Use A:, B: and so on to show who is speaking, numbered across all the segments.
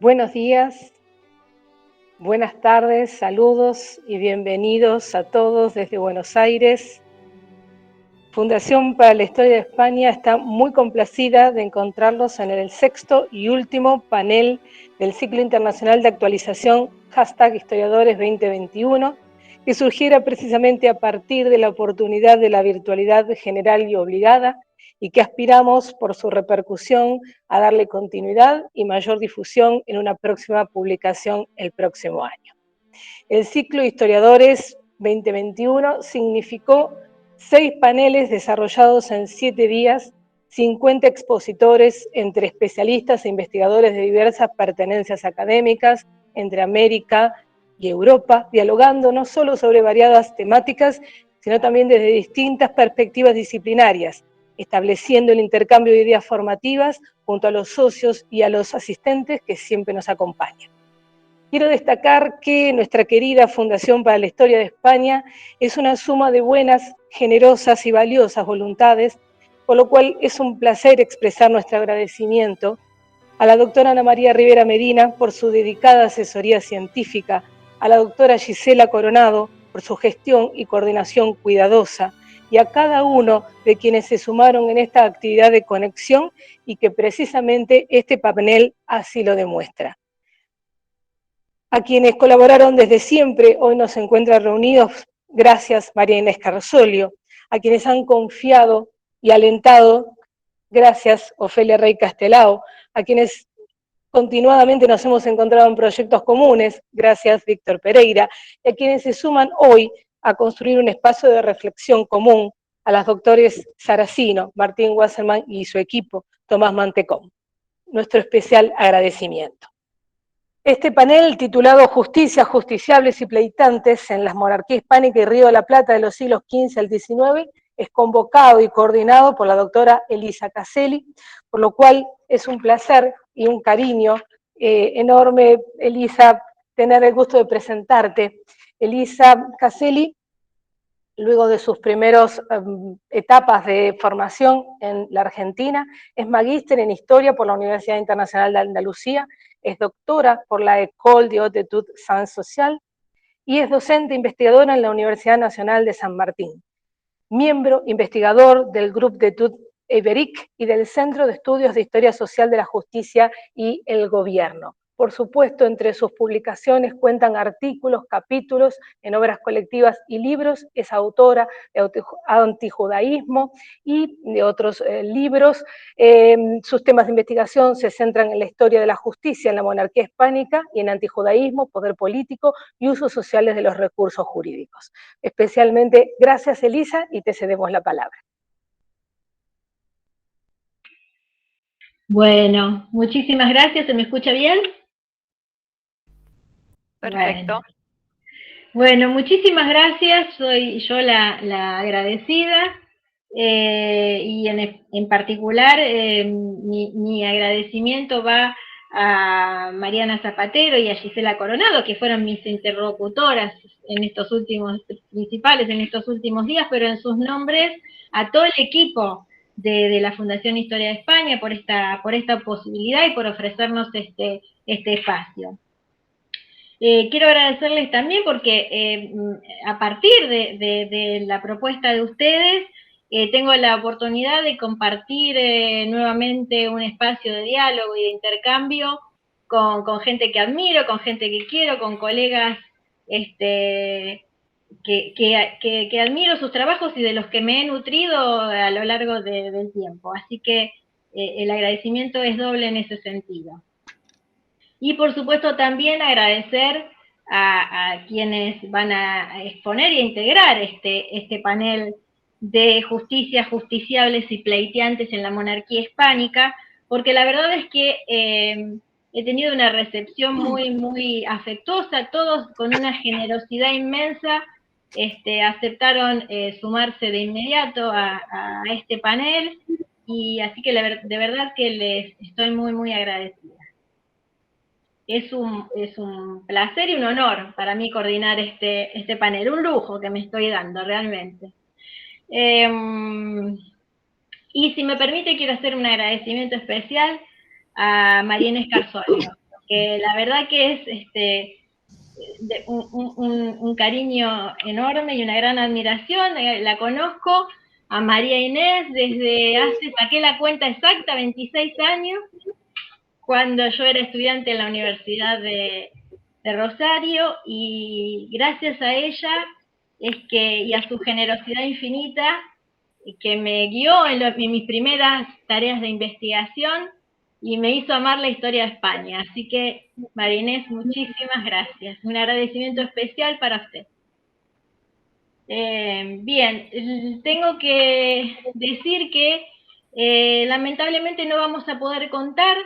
A: Buenos días, buenas tardes, saludos y bienvenidos a todos desde Buenos Aires. Fundación para la Historia de España está muy complacida de encontrarlos en el sexto y último panel del ciclo internacional de actualización #Historiadores 2021, que surgiera precisamente a partir de la oportunidad de la virtualidad general y obligada, y que aspiramos por su repercusión a darle continuidad y mayor difusión en una próxima publicación el próximo año. El ciclo Historiadores 2021 significó 6 paneles desarrollados en 7 días, 50 expositores entre especialistas e investigadores de diversas pertenencias académicas entre América y Europa, dialogando no solo sobre variadas temáticas, sino también desde distintas perspectivas disciplinarias, estableciendo el intercambio de ideas formativas junto a los socios y a los asistentes que siempre nos acompañan. Quiero destacar que nuestra querida Fundación para la Historia de España es una suma de buenas, generosas y valiosas voluntades, por lo cual es un placer expresar nuestro agradecimiento a la doctora Ana María Rivera Medina por su dedicada asesoría científica, a la doctora Gisela Coronado por su gestión y coordinación cuidadosa, y a cada uno de quienes se sumaron en esta actividad de conexión y que precisamente este panel así lo demuestra. A quienes colaboraron desde siempre, hoy nos encuentran reunidos, gracias María Inés Carsolio. A quienes han confiado y alentado, gracias Ofelia Rey Castelao. A quienes continuadamente nos hemos encontrado en proyectos comunes, gracias Víctor Pereira. Y a quienes se suman hoy a construir un espacio de reflexión común, a las doctores Saracino, Martín Wasserman y su equipo, Tomás Mantecón. Nuestro especial agradecimiento. Este panel, titulado Justicia, Justiciables y Pleitantes en la Monarquía Hispánica y Río de la Plata de los siglos XV al XIX, es convocado y coordinado por la doctora Elisa Caselli, por lo cual es un placer y un cariño enorme, Elisa, tener el gusto de presentarte. Elisa Caselli, luego de sus primeras etapas de formación en la Argentina, es magíster en Historia por la Universidad Internacional de Andalucía, es doctora por la École de Haute Études Sciences Sociales y es docente investigadora en la Universidad Nacional de San Martín. Miembro investigador del Grupo de Etudes Ibériques y del Centro de Estudios de Historia Social de la Justicia y el Gobierno. Por supuesto, entre sus publicaciones cuentan artículos, capítulos en obras colectivas y libros. Es autora de Antijudaísmo y de otros libros. Sus temas de investigación se centran en la historia de la justicia en la monarquía hispánica y en antijudaísmo, poder político y usos sociales de los recursos jurídicos. Especialmente, gracias Elisa, y te cedemos la palabra.
B: Bueno, muchísimas gracias. ¿Se me escucha bien?
C: Perfecto.
B: Bueno, muchísimas gracias. Soy yo la agradecida y en particular mi agradecimiento va a Mariana Zapatero y a Gisela Coronado, que fueron mis interlocutoras en estos últimos días, pero en sus nombres a todo el equipo de la Fundación Historia de España por esta posibilidad y por ofrecernos este espacio. Quiero agradecerles también porque a partir de la propuesta de ustedes tengo la oportunidad de compartir nuevamente un espacio de diálogo y de intercambio con gente que admiro, con gente que quiero, con colegas que admiro sus trabajos y de los que me he nutrido a lo largo del tiempo. Así que el agradecimiento es doble en ese sentido. Y por supuesto también agradecer a quienes van a exponer y a integrar este panel de justicias, justiciables y pleiteantes en la monarquía hispánica, porque la verdad es que he tenido una recepción muy afectuosa, todos con una generosidad inmensa aceptaron sumarse de inmediato a este panel, y así que de verdad que les estoy muy agradecida. Es un placer y un honor para mí coordinar este panel, un lujo que me estoy dando realmente. Y si me permite, quiero hacer un agradecimiento especial a María Inés Carsolio, que la verdad que es un cariño enorme y una gran admiración. La conozco a María Inés desde saqué la cuenta exacta, 26 años, cuando yo era estudiante en la Universidad de Rosario, y gracias a ella y a su generosidad infinita, que me guió en mis primeras tareas de investigación y me hizo amar la historia de España. Así que, María Inés, muchísimas gracias. Un agradecimiento especial para usted. Bien, tengo que decir que lamentablemente no vamos a poder contar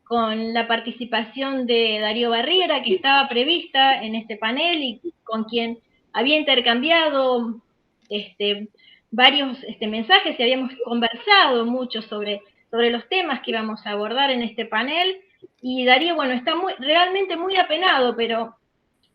B: con la participación de Darío Barriera, que estaba prevista en este panel y con quien había intercambiado varios mensajes y habíamos conversado mucho sobre los temas que íbamos a abordar en este panel. Y Darío, bueno, está realmente muy apenado, pero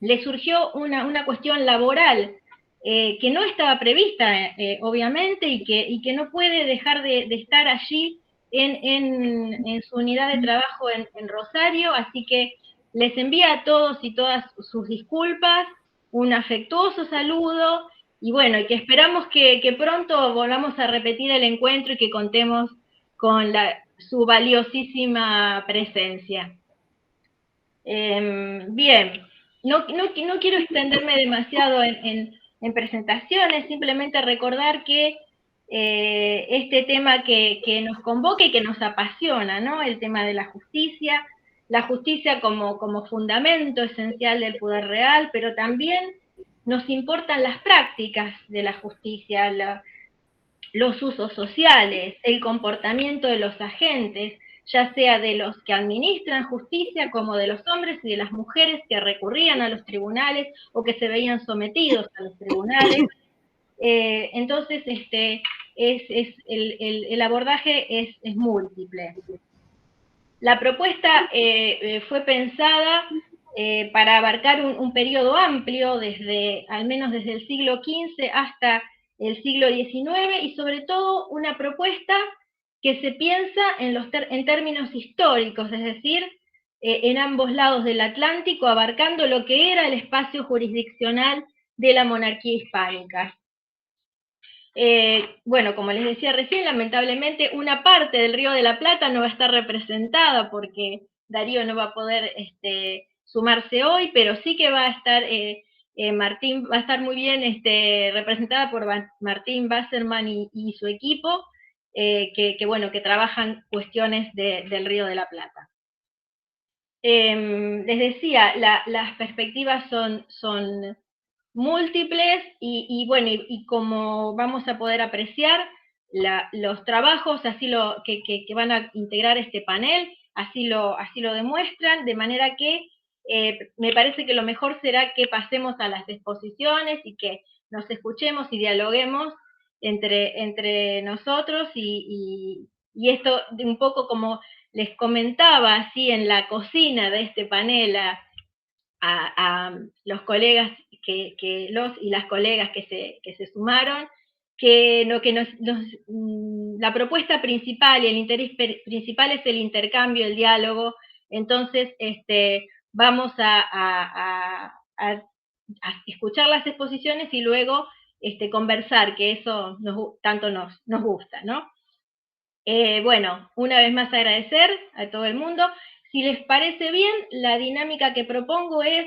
B: le surgió una cuestión laboral que no estaba prevista, obviamente, y que no puede dejar de estar allí en su unidad de trabajo en Rosario, así que les envía a todos y todas sus disculpas, un afectuoso saludo, y bueno, y que esperamos que pronto volvamos a repetir el encuentro y que contemos con su valiosísima presencia. Bien, no quiero extenderme demasiado en presentaciones, simplemente recordar que este tema que nos convoca y que nos apasiona, ¿no? El tema de la justicia como fundamento esencial del poder real, pero también nos importan las prácticas de la justicia, los usos sociales, el comportamiento de los agentes, ya sea de los que administran justicia como de los hombres y de las mujeres que recurrían a los tribunales o que se veían sometidos a los tribunales. Entonces, el abordaje es múltiple. La propuesta fue pensada para abarcar un periodo amplio, al menos desde el siglo XV hasta el siglo XIX, y sobre todo una propuesta que se piensa en términos históricos, es decir, en ambos lados del Atlántico, abarcando lo que era el espacio jurisdiccional de la monarquía hispánica. Bueno, como les decía recién, lamentablemente una parte del Río de la Plata no va a estar representada porque Darío no va a poder sumarse hoy, pero sí que va a estar Martín, va a estar muy bien representada por Martín Wasserman y su equipo, que trabajan cuestiones del Río de la Plata. Les decía, las perspectivas son múltiples y como vamos a poder apreciar, los trabajos que van a integrar este panel así lo demuestran, de manera que me parece que lo mejor será que pasemos a las exposiciones y que nos escuchemos y dialoguemos entre nosotros y esto de un poco como les comentaba así en la cocina de este panel a los colegas los y las colegas que se sumaron, que la propuesta principal y el interés principal es el intercambio, el diálogo. Entonces, vamos a escuchar las exposiciones y luego conversar, que eso tanto nos gusta, ¿no? Bueno, una vez más agradecer a todo el mundo. Si les parece bien, la dinámica que propongo es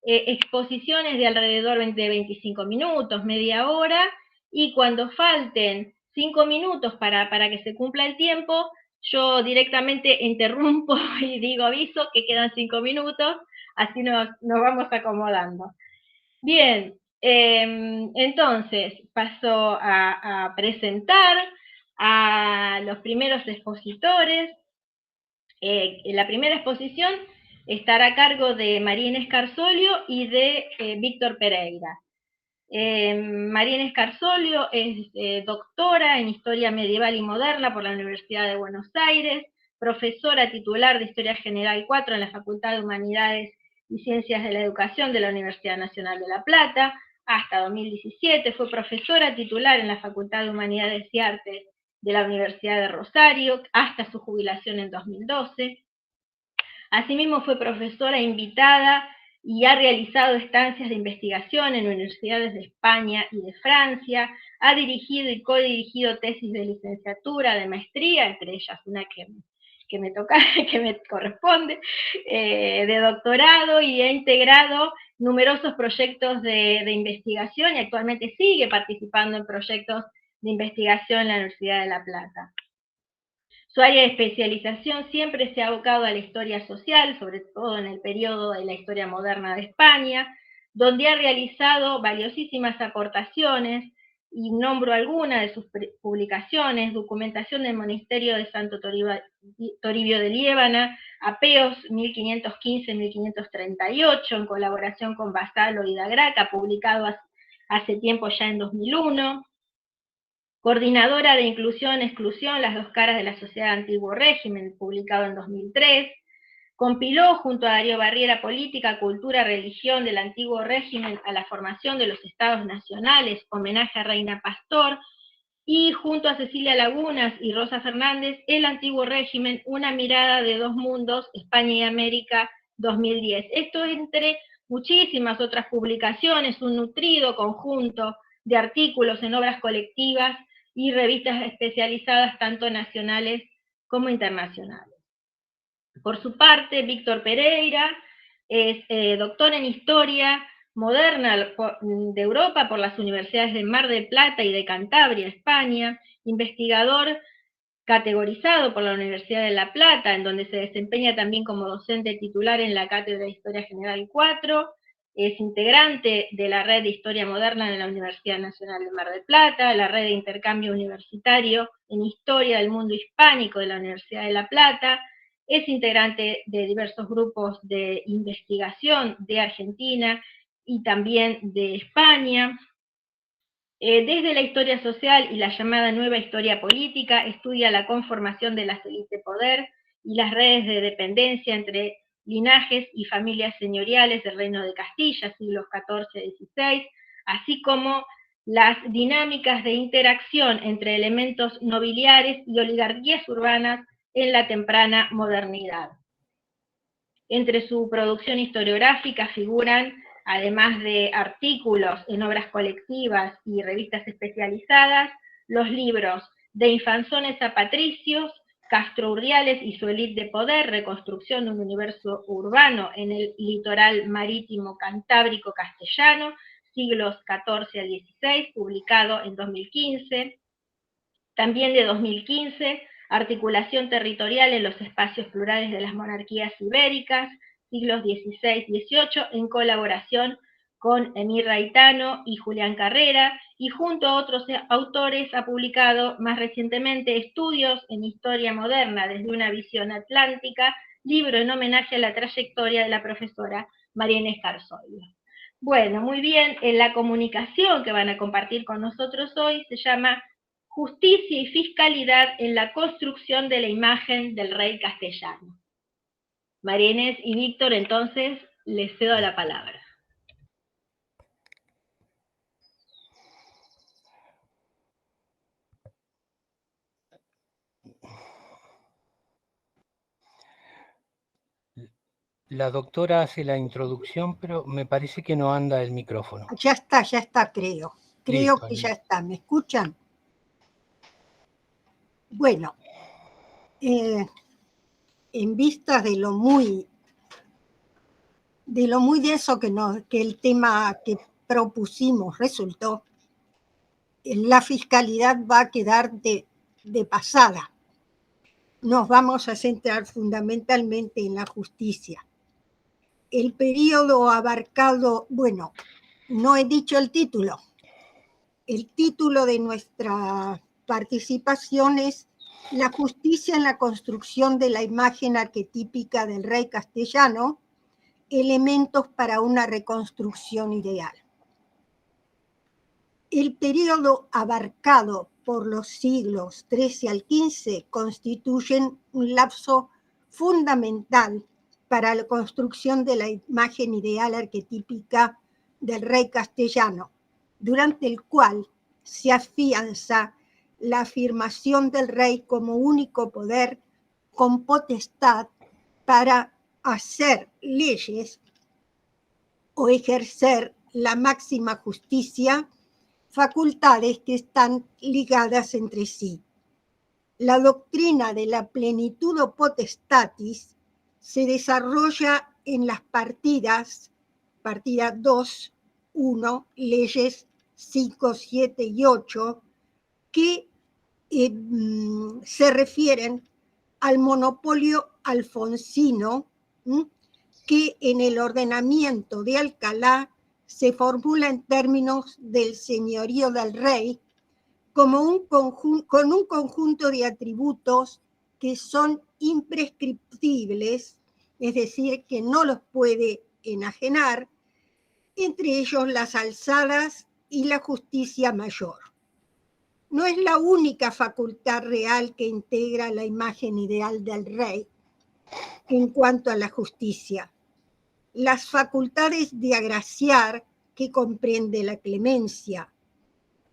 B: exposiciones de alrededor de 25 minutos, media hora, y cuando falten 5 minutos para que se cumpla el tiempo, yo directamente interrumpo y digo aviso que quedan 5 minutos, así nos vamos acomodando. Bien, entonces paso a presentar a los primeros expositores. La primera exposición estará a cargo de María Inés Carsolio y de Víctor Pereira. María Inés Carsolio es doctora en Historia Medieval y Moderna por la Universidad de Buenos Aires, profesora titular de Historia General 4 en la Facultad de Humanidades y Ciencias de la Educación de la Universidad Nacional de La Plata. Hasta 2017 fue profesora titular en la Facultad de Humanidades y Artes de la Universidad de Rosario, hasta su jubilación en 2012. Asimismo fue profesora invitada y ha realizado estancias de investigación en universidades de España y de Francia, ha dirigido y codirigido tesis de licenciatura, de maestría, entre ellas una que me toca, que me corresponde, de doctorado, y ha integrado numerosos proyectos de investigación y actualmente sigue participando en proyectos de investigación en la Universidad de La Plata. Su área de especialización siempre se ha abocado a la historia social, sobre todo en el periodo de la historia moderna de España, donde ha realizado valiosísimas aportaciones, y nombro algunas de sus publicaciones: documentación del monasterio de Santo Toribio de Liébana, Apeos 1515-1538, en colaboración con Vassallo y da Graca, publicado hace tiempo ya en 2001. Coordinadora de Inclusión-Exclusión, las dos caras de la sociedad Antiguo Régimen, publicado en 2003. Compiló junto a Darío Barriera Política, Cultura, Religión del Antiguo Régimen a la formación de los estados nacionales, homenaje a Reina Pastor, y junto a Cecilia Lagunas y Rosa Fernández, El Antiguo Régimen, una mirada de dos mundos, España y América, 2010. Esto entre muchísimas otras publicaciones, un nutrido conjunto de artículos en obras colectivas y revistas especializadas tanto nacionales como internacionales. Por su parte, Víctor Pereira es doctor en Historia Moderna de Europa por las universidades de Mar del Plata y de Cantabria, España, investigador categorizado por la Universidad de La Plata, en donde se desempeña también como docente titular en la Cátedra de Historia General 4, es integrante de la Red de Historia Moderna de la Universidad Nacional de Mar del Plata, la Red de Intercambio Universitario en Historia del Mundo Hispánico de la Universidad de La Plata, es integrante de diversos grupos de investigación de Argentina y también de España. Desde la historia social y la llamada nueva historia política, estudia la conformación de las élites de poder y las redes de dependencia entre linajes y familias señoriales del Reino de Castilla, siglos XIV-XVI, así como las dinámicas de interacción entre elementos nobiliares y oligarquías urbanas en la temprana modernidad. Entre su producción historiográfica figuran, además de artículos en obras colectivas y revistas especializadas, los libros De Infanzones a Patricios, Castro Urdiales y su élite de poder, reconstrucción de un universo urbano en el litoral marítimo cantábrico castellano, siglos XIV a XVI, publicado en 2015. También de 2015, Articulación territorial en los espacios plurales de las monarquías ibéricas, siglos XVI-XVIII, en colaboración con Emir Raitano y Julián Carrera, y junto a otros autores ha publicado más recientemente Estudios en Historia Moderna desde una visión atlántica, libro en homenaje a la trayectoria de la profesora María Inés Carzoglio. Bueno, muy bien, la comunicación que van a compartir con nosotros hoy se llama Justicia y Fiscalidad en la construcción de la imagen del rey castellano. María Inés y Víctor, entonces, les cedo la palabra.
C: La doctora hace la introducción, pero me parece que no anda el micrófono.
D: Ya está, creo. Creo
C: Listo,
D: que ya está. ¿Me escuchan? Bueno, en vista de lo muy denso que el tema que propusimos resultó, la fiscalidad va a quedar de pasada. Nos vamos a centrar fundamentalmente en la justicia. El periodo abarcado, bueno, no he dicho el título. El título de nuestra participación es La justicia en la construcción de la imagen arquetípica del rey castellano, elementos para una reconstrucción ideal. El periodo abarcado por los siglos XIII al XV constituyen un lapso fundamental para la construcción de la imagen ideal arquetípica del rey castellano, durante el cual se afianza la afirmación del rey como único poder con potestad para hacer leyes o ejercer la máxima justicia, facultades que están ligadas entre sí. La doctrina de la plenitudo potestatis se desarrolla en las partidas 2, 1, leyes 5, 7 y 8, que se refieren al monopolio alfonsino, que en el ordenamiento de Alcalá se formula en términos del señorío del rey, como con un conjunto de atributos que son imprescriptibles, es decir, que no los puede enajenar, entre ellos las alzadas y la justicia mayor. No es la única facultad real que integra la imagen ideal del rey en cuanto a la justicia. Las facultades de agraciar, que comprende la clemencia,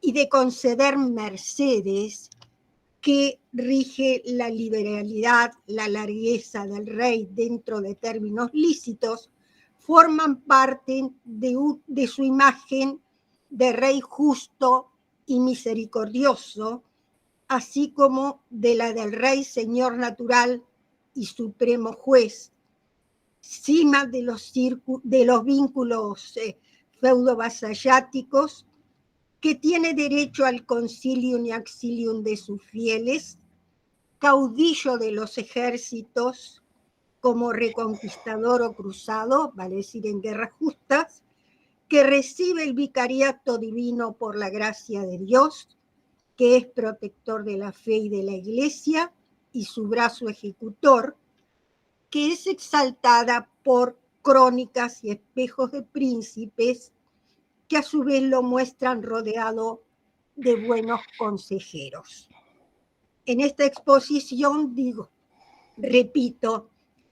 D: y de conceder mercedes, que rige la liberalidad, la largueza del rey dentro de términos lícitos, forman parte de su imagen de rey justo y misericordioso, así como de la del rey señor natural y supremo juez, cima de los vínculos feudo-vasalláticos, que tiene derecho al concilium y auxilium de sus fieles, caudillo de los ejércitos como reconquistador o cruzado, vale decir en guerras justas, que recibe el vicariato divino por la gracia de Dios, que es protector de la fe y de la iglesia, y su brazo ejecutor, que es exaltada por crónicas y espejos de príncipes, que a su vez lo muestran rodeado de buenos consejeros. En esta exposición, repito,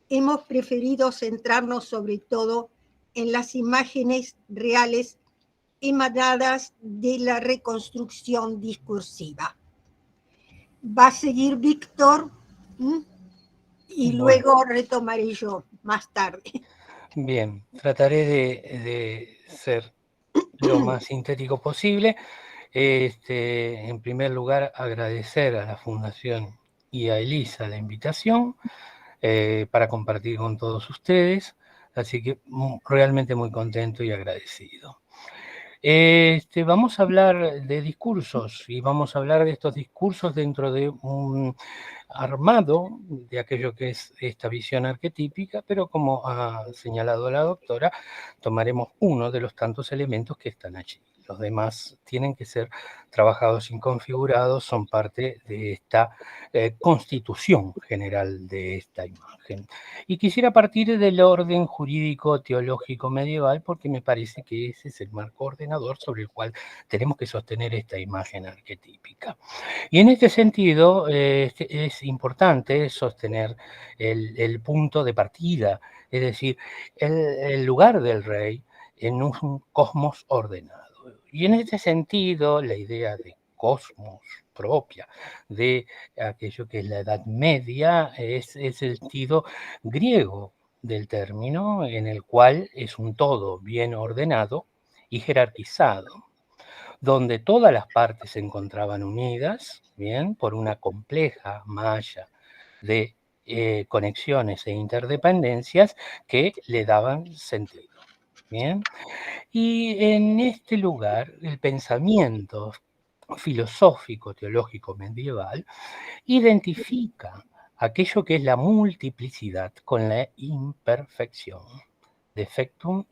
D: hemos preferido centrarnos sobre todo en las imágenes reales emanadas de la reconstrucción discursiva. Va a seguir Víctor, y luego retomaré yo más tarde.
C: Bien, trataré de ser lo más sintético posible. En primer lugar, agradecer a la Fundación y a Elisa la invitación para compartir con todos ustedes, así que realmente muy contento y agradecido. Vamos a hablar de discursos y vamos a hablar de estos discursos dentro de un armado de aquello que es esta visión arquetípica, pero como ha señalado la doctora, tomaremos uno de los tantos elementos que están allí. Los demás tienen que ser trabajados y configurados, son parte de esta constitución general de esta imagen. Y quisiera partir del orden jurídico teológico medieval porque me parece que ese es el marco ordenador sobre el cual tenemos que sostener esta imagen arquetípica. Y en este sentido es importante sostener el punto de partida, es decir, el lugar del rey en un cosmos ordenado. Y en este sentido, la idea de cosmos propia de aquello que es la Edad Media es el sentido griego del término, en el cual es un todo bien ordenado y jerarquizado, donde todas las partes se encontraban unidas, bien, por una compleja malla de conexiones e interdependencias que le daban sentido. Bien. Y en este lugar, el pensamiento filosófico teológico medieval identifica aquello que es la multiplicidad con la imperfección. Defectum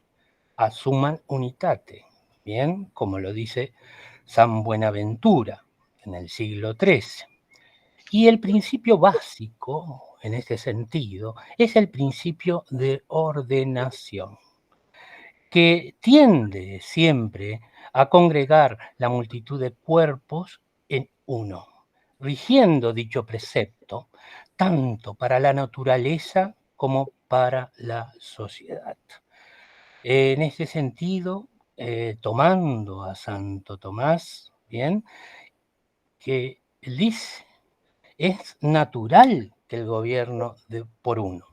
C: asuman unitate, bien, como lo dice San Buenaventura en el siglo XIII. Y el principio básico, en este sentido, es el principio de ordenación, que tiende siempre a congregar la multitud de cuerpos en uno, rigiendo dicho precepto tanto para la naturaleza como para la sociedad. En ese sentido, tomando a Santo Tomás, bien, que dice, es natural que el gobierno por uno.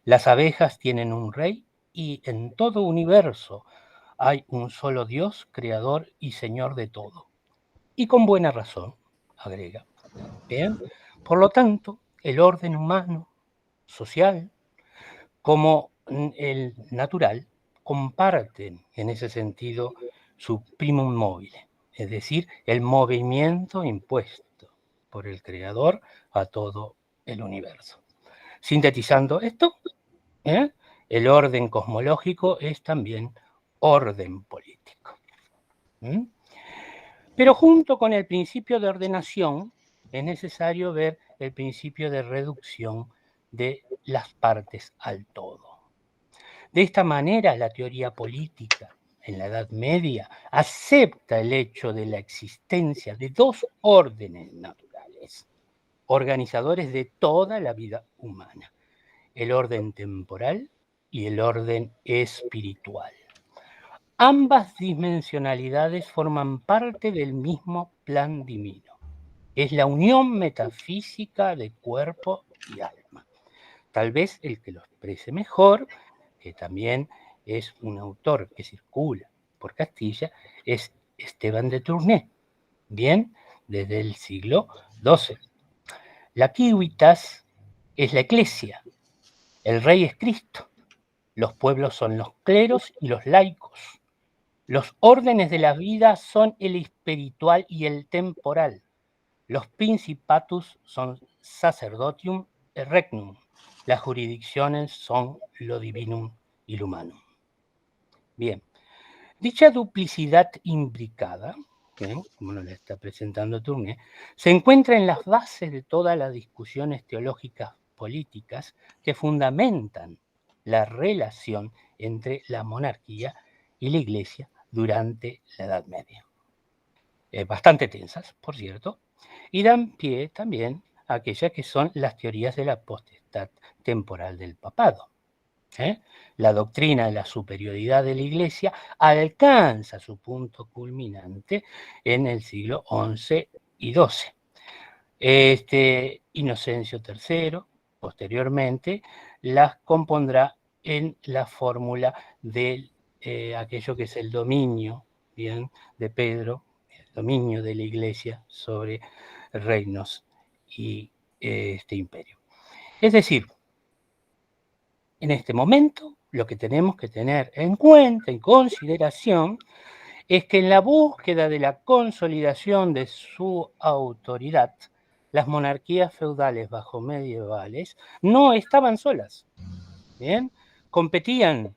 C: Las abejas tienen un rey y en todo universo hay un solo Dios, creador y señor de todo. Y con buena razón, agrega. Bien, por lo tanto, el orden humano, social, como el natural, comparten en ese sentido su primum mobile, es decir, el movimiento impuesto por el Creador a todo el universo. Sintetizando esto, el orden cosmológico es también orden político. Pero junto con el principio de ordenación es necesario ver el principio de reducción de las partes al todo. De esta manera, la teoría política en la Edad Media acepta el hecho de la existencia de dos órdenes naturales, organizadores de toda la vida humana, el orden temporal y el orden espiritual. Ambas dimensionalidades forman parte del mismo plan divino. Es la unión metafísica de cuerpo y alma. Tal vez el que lo exprese mejor, que también es un autor que circula por Castilla, es Esteban de Tournai, bien desde el siglo XII. La Civitas es la Iglesia, el rey es Cristo, los pueblos son los cleros y los laicos. Los órdenes de la vida son el espiritual y el temporal. Los principatus son sacerdotium et regnum. Las jurisdicciones son lo divinum y lo humanum. Bien, dicha duplicidad imbricada, como nos la está presentando Tournai, se encuentra en las bases de todas las discusiones teológicas políticas que fundamentan la relación entre la monarquía y la Iglesia durante la Edad Media. Bastante tensas, por cierto, y dan pie también a aquellas que son las teorías de la potestad temporal del papado. La doctrina de la superioridad de la Iglesia alcanza su punto culminante en el siglo XI y XII. Inocencio III, posteriormente, las compondrá en la fórmula de aquello que es el dominio, bien, de Pedro, el dominio de la Iglesia sobre reinos y este imperio. Es decir, en este momento lo que tenemos que tener en cuenta, en consideración, es que en la búsqueda de la consolidación de su autoridad, las monarquías feudales bajo medievales no estaban solas, ¿bien? Competían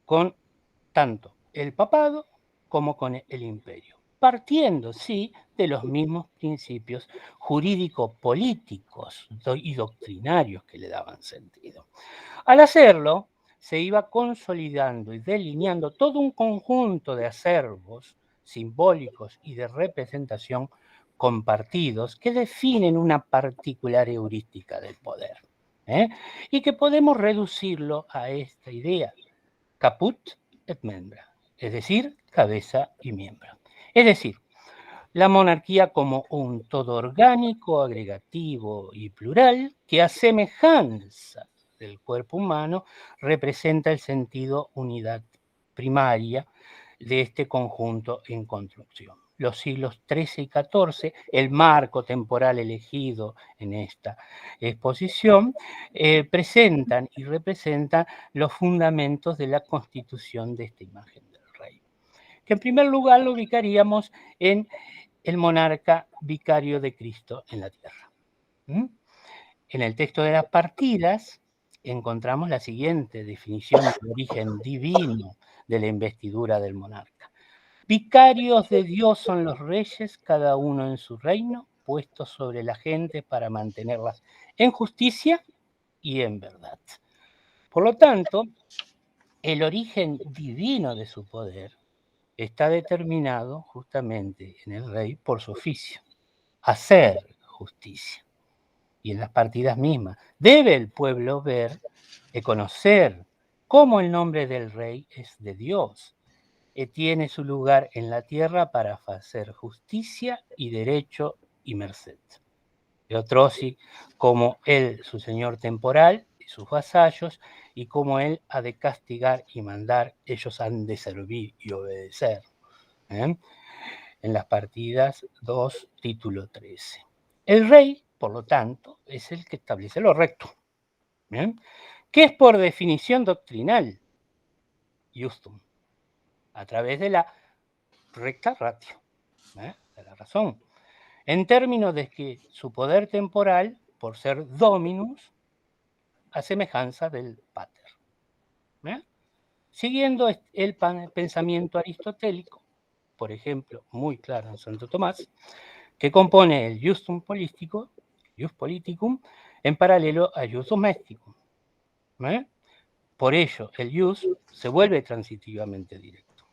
C: con tanto el papado como con el imperio, partiendo, sí, de los mismos principios jurídico-políticos y doctrinarios que le daban sentido. Al hacerlo, se iba consolidando y delineando todo un conjunto de acervos simbólicos y de representación compartidos que definen una particular heurística del poder, y que podemos reducirlo a esta idea: caput et membra, es decir, cabeza y miembro. Es decir, la monarquía como un todo orgánico, agregativo y plural que a semejanza del cuerpo humano representa el sentido unidad primaria de este conjunto en construcción. Los siglos XIII y XIV, el marco temporal elegido en esta exposición, presentan y representan los fundamentos de la constitución de esta imagen del rey, que en primer lugar lo ubicaríamos en el monarca vicario de Cristo en la tierra. En el texto de las partidas encontramos la siguiente definición de origen divino de la investidura del monarca. Vicarios de Dios son los reyes, cada uno en su reino, puestos sobre la gente para mantenerlas en justicia y en verdad. Por lo tanto, el origen divino de su poder está determinado justamente en el rey por su oficio, hacer justicia. Y en las partidas mismas debe el pueblo ver y conocer cómo el nombre del rey es de Dios, y tiene su lugar en la tierra para hacer justicia y derecho y merced. Y otro sí, como él, su señor temporal, y sus vasallos, y cómo él ha de castigar y mandar, ellos han de servir y obedecer. En las partidas 2, título 13. El rey, por lo tanto, es el que establece lo recto, ¿bien? Que es por definición doctrinal, justum, a través de la recta ratio, de la razón, en términos de que su poder temporal, por ser dominus, a semejanza del pater. Siguiendo el pensamiento aristotélico, por ejemplo, muy claro en Santo Tomás, que compone el justum político, jus politicum, en paralelo al jus domesticum. Por ello, el jus se vuelve transitivamente directo.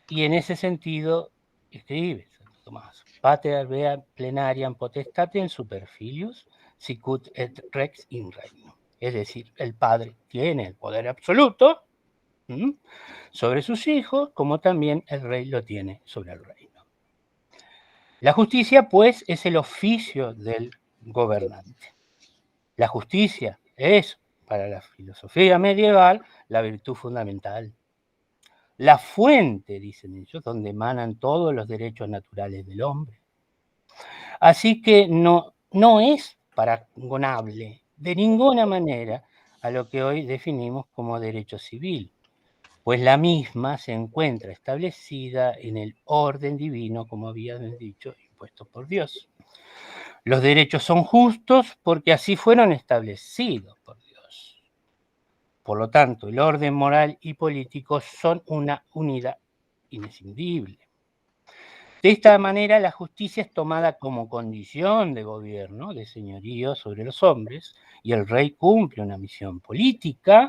C: Y en ese sentido, escribe Santo Tomás, pater albea plenariam potestatem superfilius, sicut et rex in reino. Es decir, el padre tiene el poder absoluto sobre sus hijos, como también el rey lo tiene sobre el reino. La justicia, pues, es el oficio del gobernante. La justicia es, para la filosofía medieval, la virtud fundamental. La fuente, dicen ellos, donde emanan todos los derechos naturales del hombre. Así que no es paragonable de ninguna manera a lo que hoy definimos como derecho civil, pues la misma se encuentra establecida en el orden divino, como habíamos dicho, impuesto por Dios. Los derechos son justos porque así fueron establecidos por Dios. Por lo tanto, el orden moral y político son una unidad inescindible. De esta manera, la justicia es tomada como condición de gobierno, de señorío sobre los hombres, y el rey cumple una misión política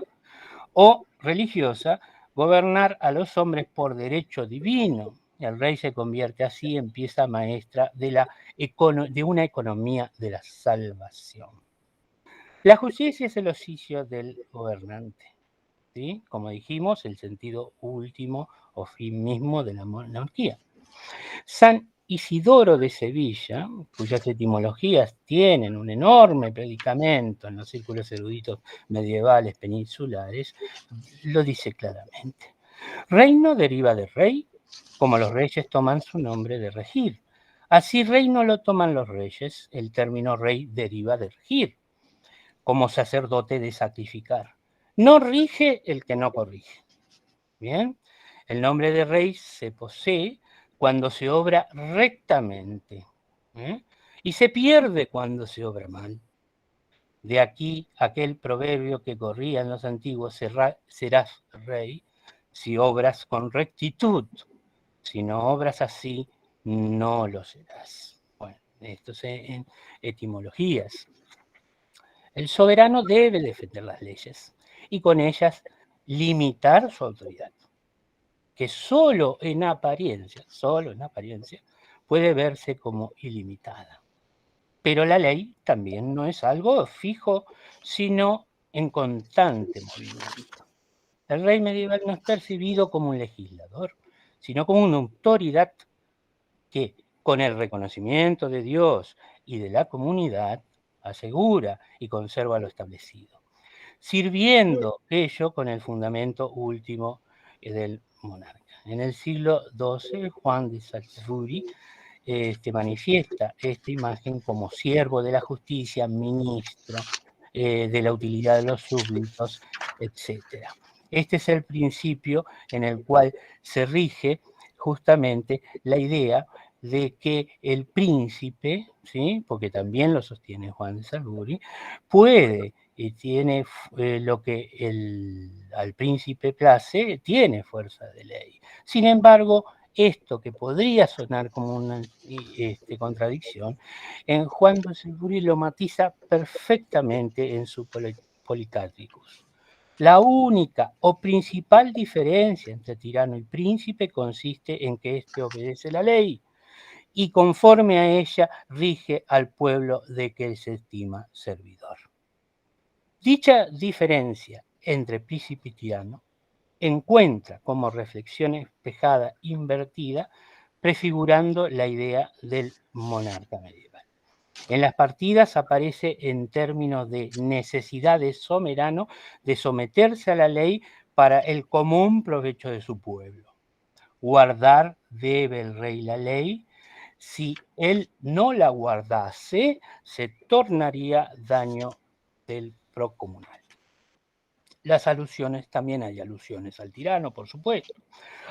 C: o religiosa, gobernar a los hombres por derecho divino. El rey se convierte así en pieza maestra de una economía de la salvación. La justicia es el oficio del gobernante, ¿sí? Como dijimos, el sentido último o fin mismo de la monarquía. San Isidoro de Sevilla, cuyas etimologías tienen un enorme predicamento en los círculos eruditos medievales peninsulares, lo dice claramente. Reino deriva de rey, como los reyes toman su nombre de regir. Así reino lo toman los reyes, el término rey deriva de regir, como sacerdote de sacrificar. No rige el que no corrige. Bien, el nombre de rey se posee cuando se obra rectamente, y se pierde cuando se obra mal. De aquí aquel proverbio que corría en los antiguos: serás rey si obras con rectitud, si no obras así, no lo serás. Bueno, esto es en etimologías. El soberano debe defender las leyes y con ellas limitar su autoridad, que solo en apariencia, puede verse como ilimitada. Pero la ley también no es algo fijo, sino en constante movimiento. El rey medieval no es percibido como un legislador, sino como una autoridad que, con el reconocimiento de Dios y de la comunidad, asegura y conserva lo establecido, sirviendo ello con el fundamento último del monarca. En el siglo XII, Juan de Salisbury manifiesta esta imagen como siervo de la justicia, ministro de la utilidad de los súbditos, etc. Este es el principio en el cual se rige justamente la idea de que el príncipe, ¿sí?, porque también lo sostiene Juan de Salisbury, puede y tiene lo que al príncipe place, tiene fuerza de ley. Sin embargo, esto que podría sonar como una contradicción, en Juan de Salisbury lo matiza perfectamente en su Polycarpicus. La única o principal diferencia entre tirano y príncipe consiste en que éste obedece la ley y conforme a ella rige al pueblo de que se estima servidor. Dicha diferencia entre príncipe y tirano encuentra como reflexión espejada invertida, prefigurando la idea del monarca medieval. En las partidas aparece en términos de necesidad de soberano de someterse a la ley para el común provecho de su pueblo. Guardar debe el rey la ley. Si él no la guardase, se tornaría daño del procomunal. Las alusiones, también hay alusiones al tirano, por supuesto.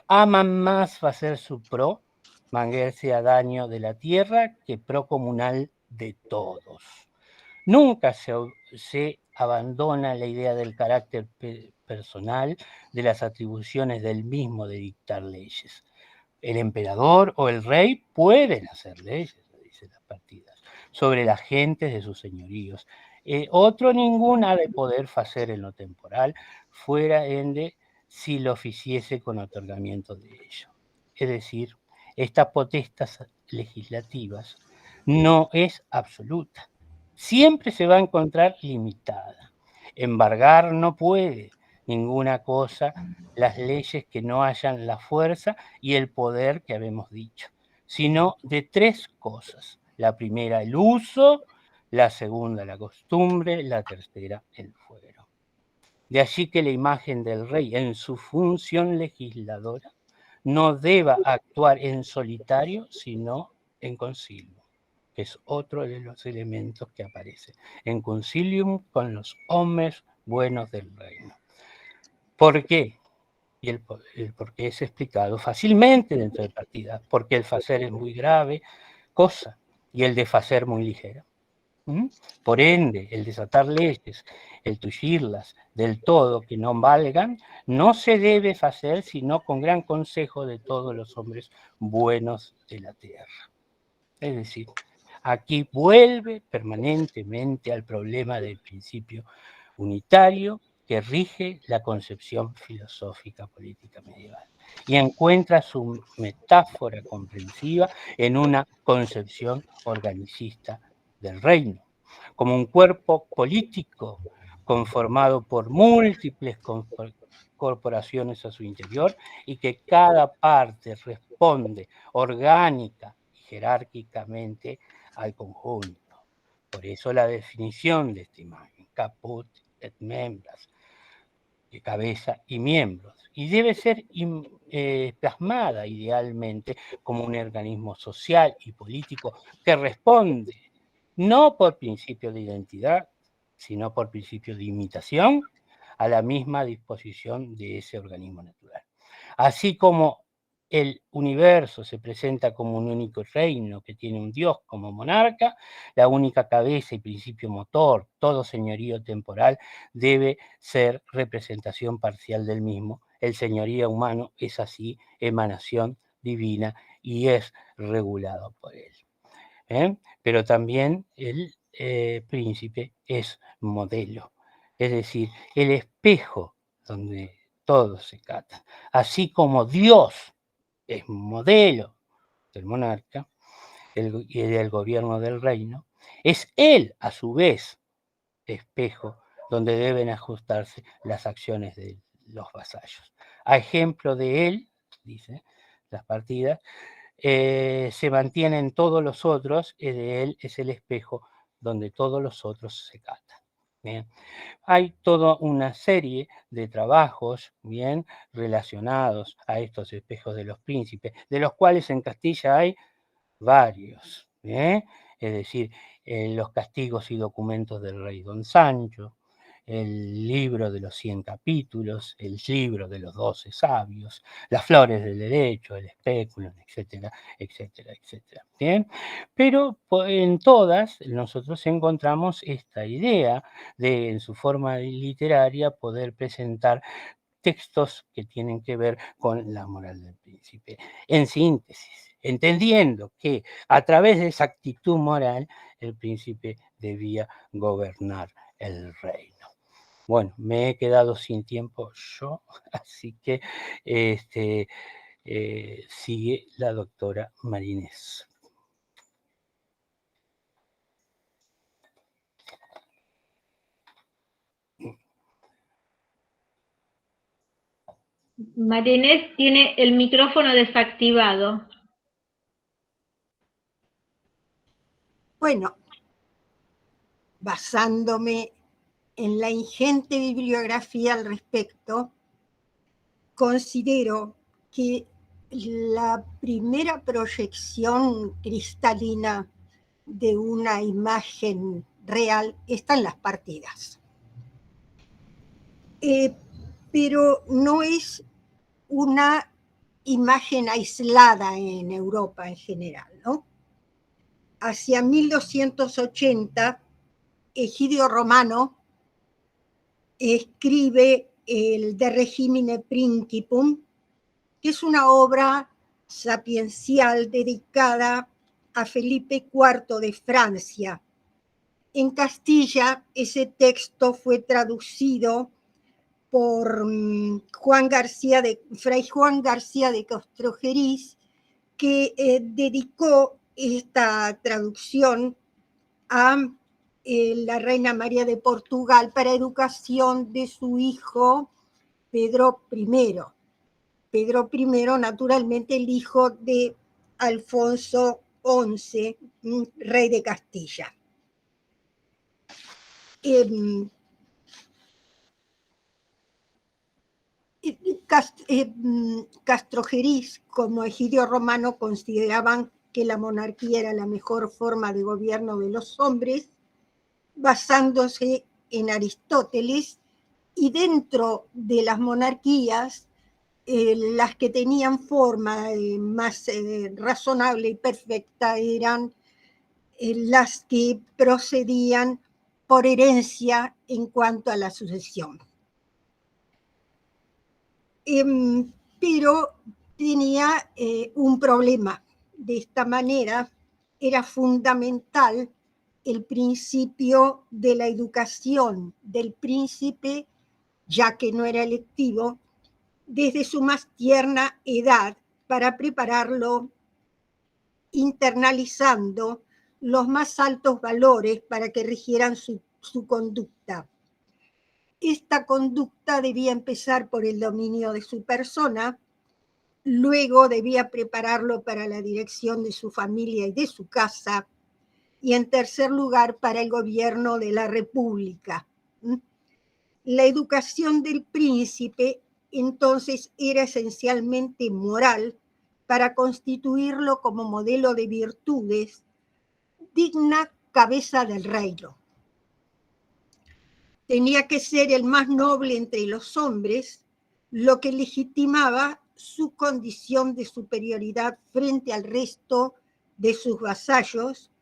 C: Aman más hacer su pro, manguerse a daño de la tierra, que procomunal de todos. Nunca se abandona la idea del carácter personal, de las atribuciones del mismo de dictar leyes. El emperador o el rey pueden hacer leyes, dicen las partidas, sobre las gentes de sus señoríos. Otro ningún ha de poder hacer en lo temporal, fuera ende si lo ficiese con otorgamiento de ello. Es decir, estas potestas legislativas no es absoluta. Siempre se va a encontrar limitada. Embargar no puede ninguna cosa las leyes que no hayan la fuerza y el poder que habemos dicho, sino de tres cosas. La primera, el uso; la segunda, la costumbre; la tercera, el fuero. De allí que la imagen del rey en su función legisladora no deba actuar en solitario, sino en concilio, que es otro de los elementos que aparece en concilium con los hombres buenos del reino. ¿Por qué? Y el por qué es explicado fácilmente dentro de partida, porque el facer es muy grave cosa y el desfacer muy ligero. Por ende, el desatar leyes, el tullirlas del todo que no valgan, no se debe hacer sino con gran consejo de todos los hombres buenos de la tierra. Es decir, aquí vuelve permanentemente al problema del principio unitario que rige la concepción filosófica política medieval y encuentra su metáfora comprensiva en una concepción organicista del reino, como un cuerpo político conformado por múltiples corporaciones a su interior y que cada parte responde orgánica y jerárquicamente al conjunto. Por eso la definición de esta imagen, caput et membras, de cabeza y miembros, y debe ser plasmada idealmente como un organismo social y político que responde no por principio de identidad, sino por principio de imitación a la misma disposición de ese organismo natural. Así como el universo se presenta como un único reino que tiene un Dios como monarca, la única cabeza y principio motor, todo señorío temporal, debe ser representación parcial del mismo. El señorío humano es así emanación divina y es regulado por él. Pero también el príncipe es modelo, es decir, el espejo donde todo se cata. Así como Dios es modelo del monarca y del gobierno del reino, es él a su vez espejo donde deben ajustarse las acciones de los vasallos. A ejemplo de él, dice las partidas, se mantienen todos los otros, y de él es el espejo donde todos los otros se catan. Bien. Hay toda una serie de trabajos bien relacionados a estos espejos de los príncipes, de los cuales en Castilla hay varios. Es decir, los castigos y documentos del rey Don Sancho, el libro de los 100 capítulos, el libro de los 12 sabios, las flores del derecho, el especulum, etcétera, etcétera, etcétera. ¿Bien? Pero en todas nosotros encontramos esta idea de, en su forma literaria, poder presentar textos que tienen que ver con la moral del príncipe. En síntesis, entendiendo que a través de esa actitud moral el príncipe debía gobernar el reino. Bueno, me he quedado sin tiempo yo, así que sigue la doctora Marínez.
B: Marínez tiene el micrófono desactivado.
D: Bueno, basándome en la ingente bibliografía al respecto, considero que la primera proyección cristalina de una imagen real está en las partidas. Pero no es una imagen aislada en Europa en general, ¿no? Hacia 1280, Egidio Romano escribe el De Regimine Principum, que es una obra sapiencial dedicada a Felipe IV de Francia. En Castilla, ese texto fue traducido por Fray Juan García de Castrojeriz, que dedicó esta traducción a la reina María de Portugal para educación de su hijo Pedro I. Pedro I, naturalmente el hijo de Alfonso XI, rey de Castilla. Castrojeriz, como Egidio Romano, consideraban que la monarquía era la mejor forma de gobierno de los hombres, basándose en Aristóteles, y dentro de las monarquías, las que tenían forma más razonable y perfecta eran las que procedían por herencia en cuanto a la sucesión. Pero tenía un problema. De esta manera era fundamental el principio de la educación del príncipe, ya que no era electivo, desde su más tierna edad, para prepararlo internalizando los más altos valores para que rigieran su conducta. Esta conducta debía empezar por el dominio de su persona, luego debía prepararlo para la dirección de su familia y de su casa, y en tercer lugar para el gobierno de la República. La educación del príncipe entonces era esencialmente moral para constituirlo como modelo de virtudes, digna cabeza del reino. Tenía que ser el más noble entre los hombres, lo que legitimaba su condición de superioridad frente al resto de sus vasallos,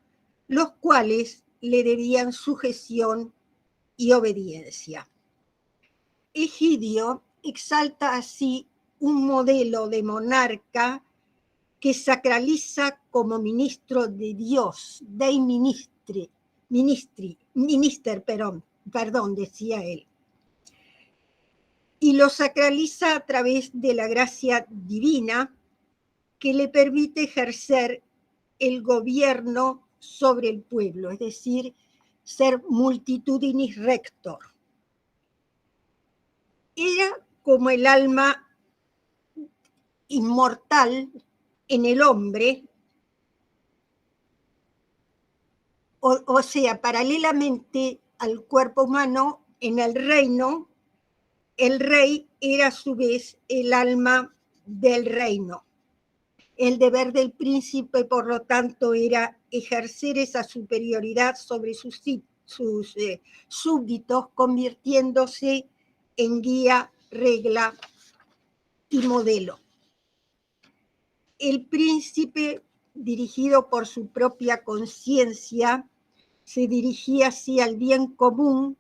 D: los cuales le debían sujeción y obediencia. Egidio exalta así un modelo de monarca que sacraliza como ministro de Dios, Dei Minister, decía él. Y lo sacraliza a través de la gracia divina que le permite ejercer el gobierno sobre el pueblo, es decir, ser multitudinis rector. Era como el alma inmortal en el hombre, o sea, paralelamente al cuerpo humano en el reino, el rey era a su vez el alma del reino. El deber del príncipe, por lo tanto, era ejercer esa superioridad sobre sus súbditos, convirtiéndose en guía, regla y modelo. El príncipe, dirigido por su propia conciencia, se dirigía así al bien común,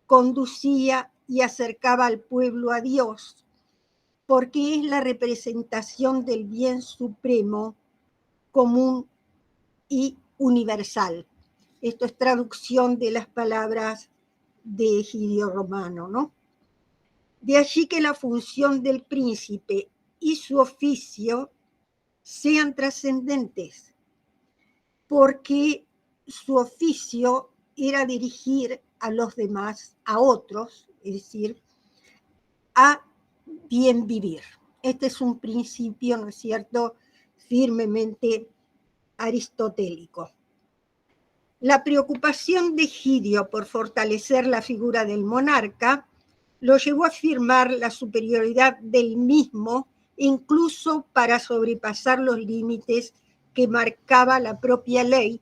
D: conducía y acercaba al pueblo a Dios, porque es la representación del bien supremo, común y universal. Esto es traducción de las palabras de Egidio Romano, ¿no? De allí que la función del príncipe y su oficio sean trascendentes, porque su oficio era dirigir a los demás, a otros, es decir, a bien vivir. Este es un principio, ¿no es cierto?, firmemente aristotélico. La preocupación de Egidio por fortalecer la figura del monarca lo llevó a afirmar la superioridad del mismo, incluso para sobrepasar los límites que marcaba la propia ley,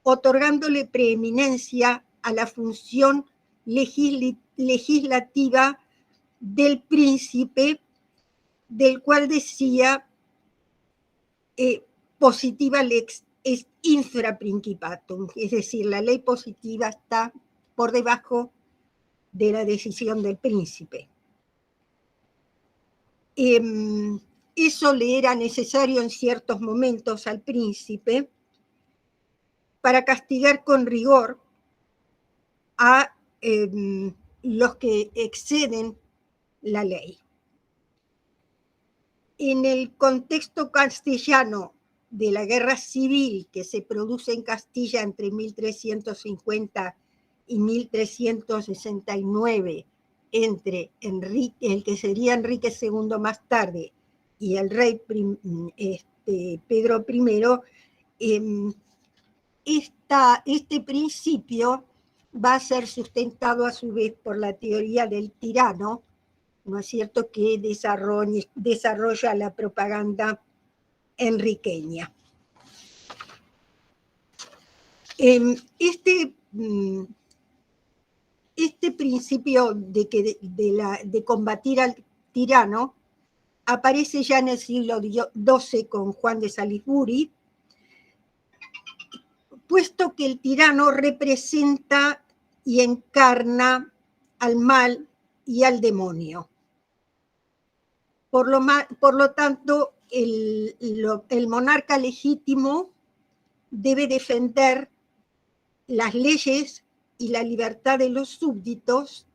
D: otorgándole preeminencia a la función legislativa del príncipe, del cual decía positiva lex est infra principatum, es decir, la ley positiva está por debajo de la decisión del príncipe. Eso le era necesario en ciertos momentos al príncipe para castigar con rigor a los que exceden la ley. En el contexto castellano de la guerra civil que se produce en Castilla entre 1350 y 1369, entre el que sería Enrique II más tarde y el rey Pedro I, este principio va a ser sustentado a su vez por la teoría del tirano, ¿no es cierto?, que desarrolla la propaganda enriqueña. Este principio de combatir al tirano aparece ya en el siglo XII con Juan de Salisbury, puesto que el tirano representa y encarna al mal y al demonio. Por lo tanto, el monarca legítimo debe defender las leyes y la libertad de los súbditos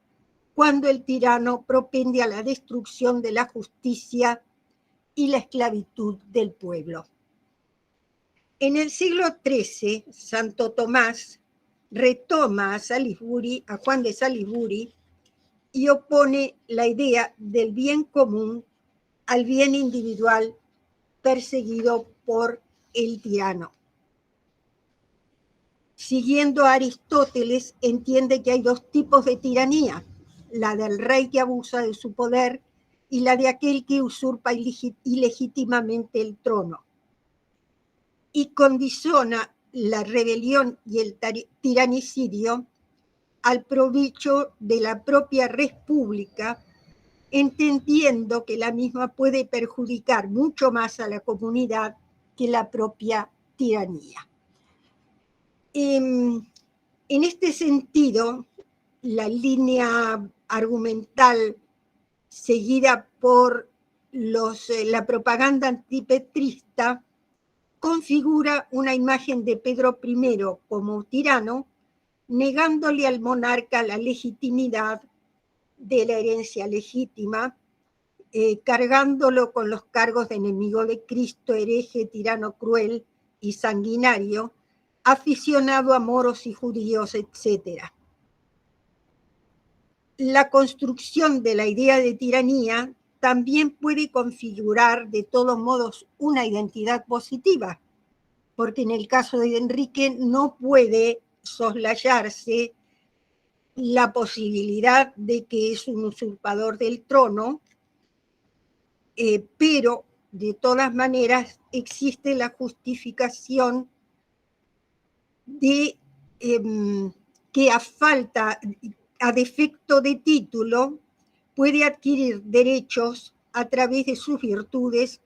D: cuando el tirano propende a la destrucción de la justicia y la esclavitud del pueblo. En el siglo XIII, Santo Tomás retoma a Juan de Salisbury y opone la idea del bien común al bien individual perseguido por el tirano. Siguiendo a Aristóteles, entiende que hay dos tipos de tiranía, la del rey que abusa de su poder y la de aquel que usurpa ilegítimamente el trono. Y condiciona la rebelión y el tiranicidio al provecho de la propia república, entendiendo que la misma puede perjudicar mucho más a la comunidad que la propia tiranía. En este sentido, la línea argumental seguida por la propaganda antipetrista configura una imagen de Pedro I como tirano, negándole al monarca la legitimidad de la herencia legítima, cargándolo con los cargos de enemigo de Cristo, hereje, tirano cruel y sanguinario, aficionado a moros y judíos, etc. La construcción de la idea de tiranía también puede configurar de todos modos una identidad positiva, porque en el caso de Enrique no puede soslayarse la posibilidad de que es un usurpador del trono, pero de todas maneras existe la justificación de que a defecto de título puede adquirir derechos a través de sus virtudes,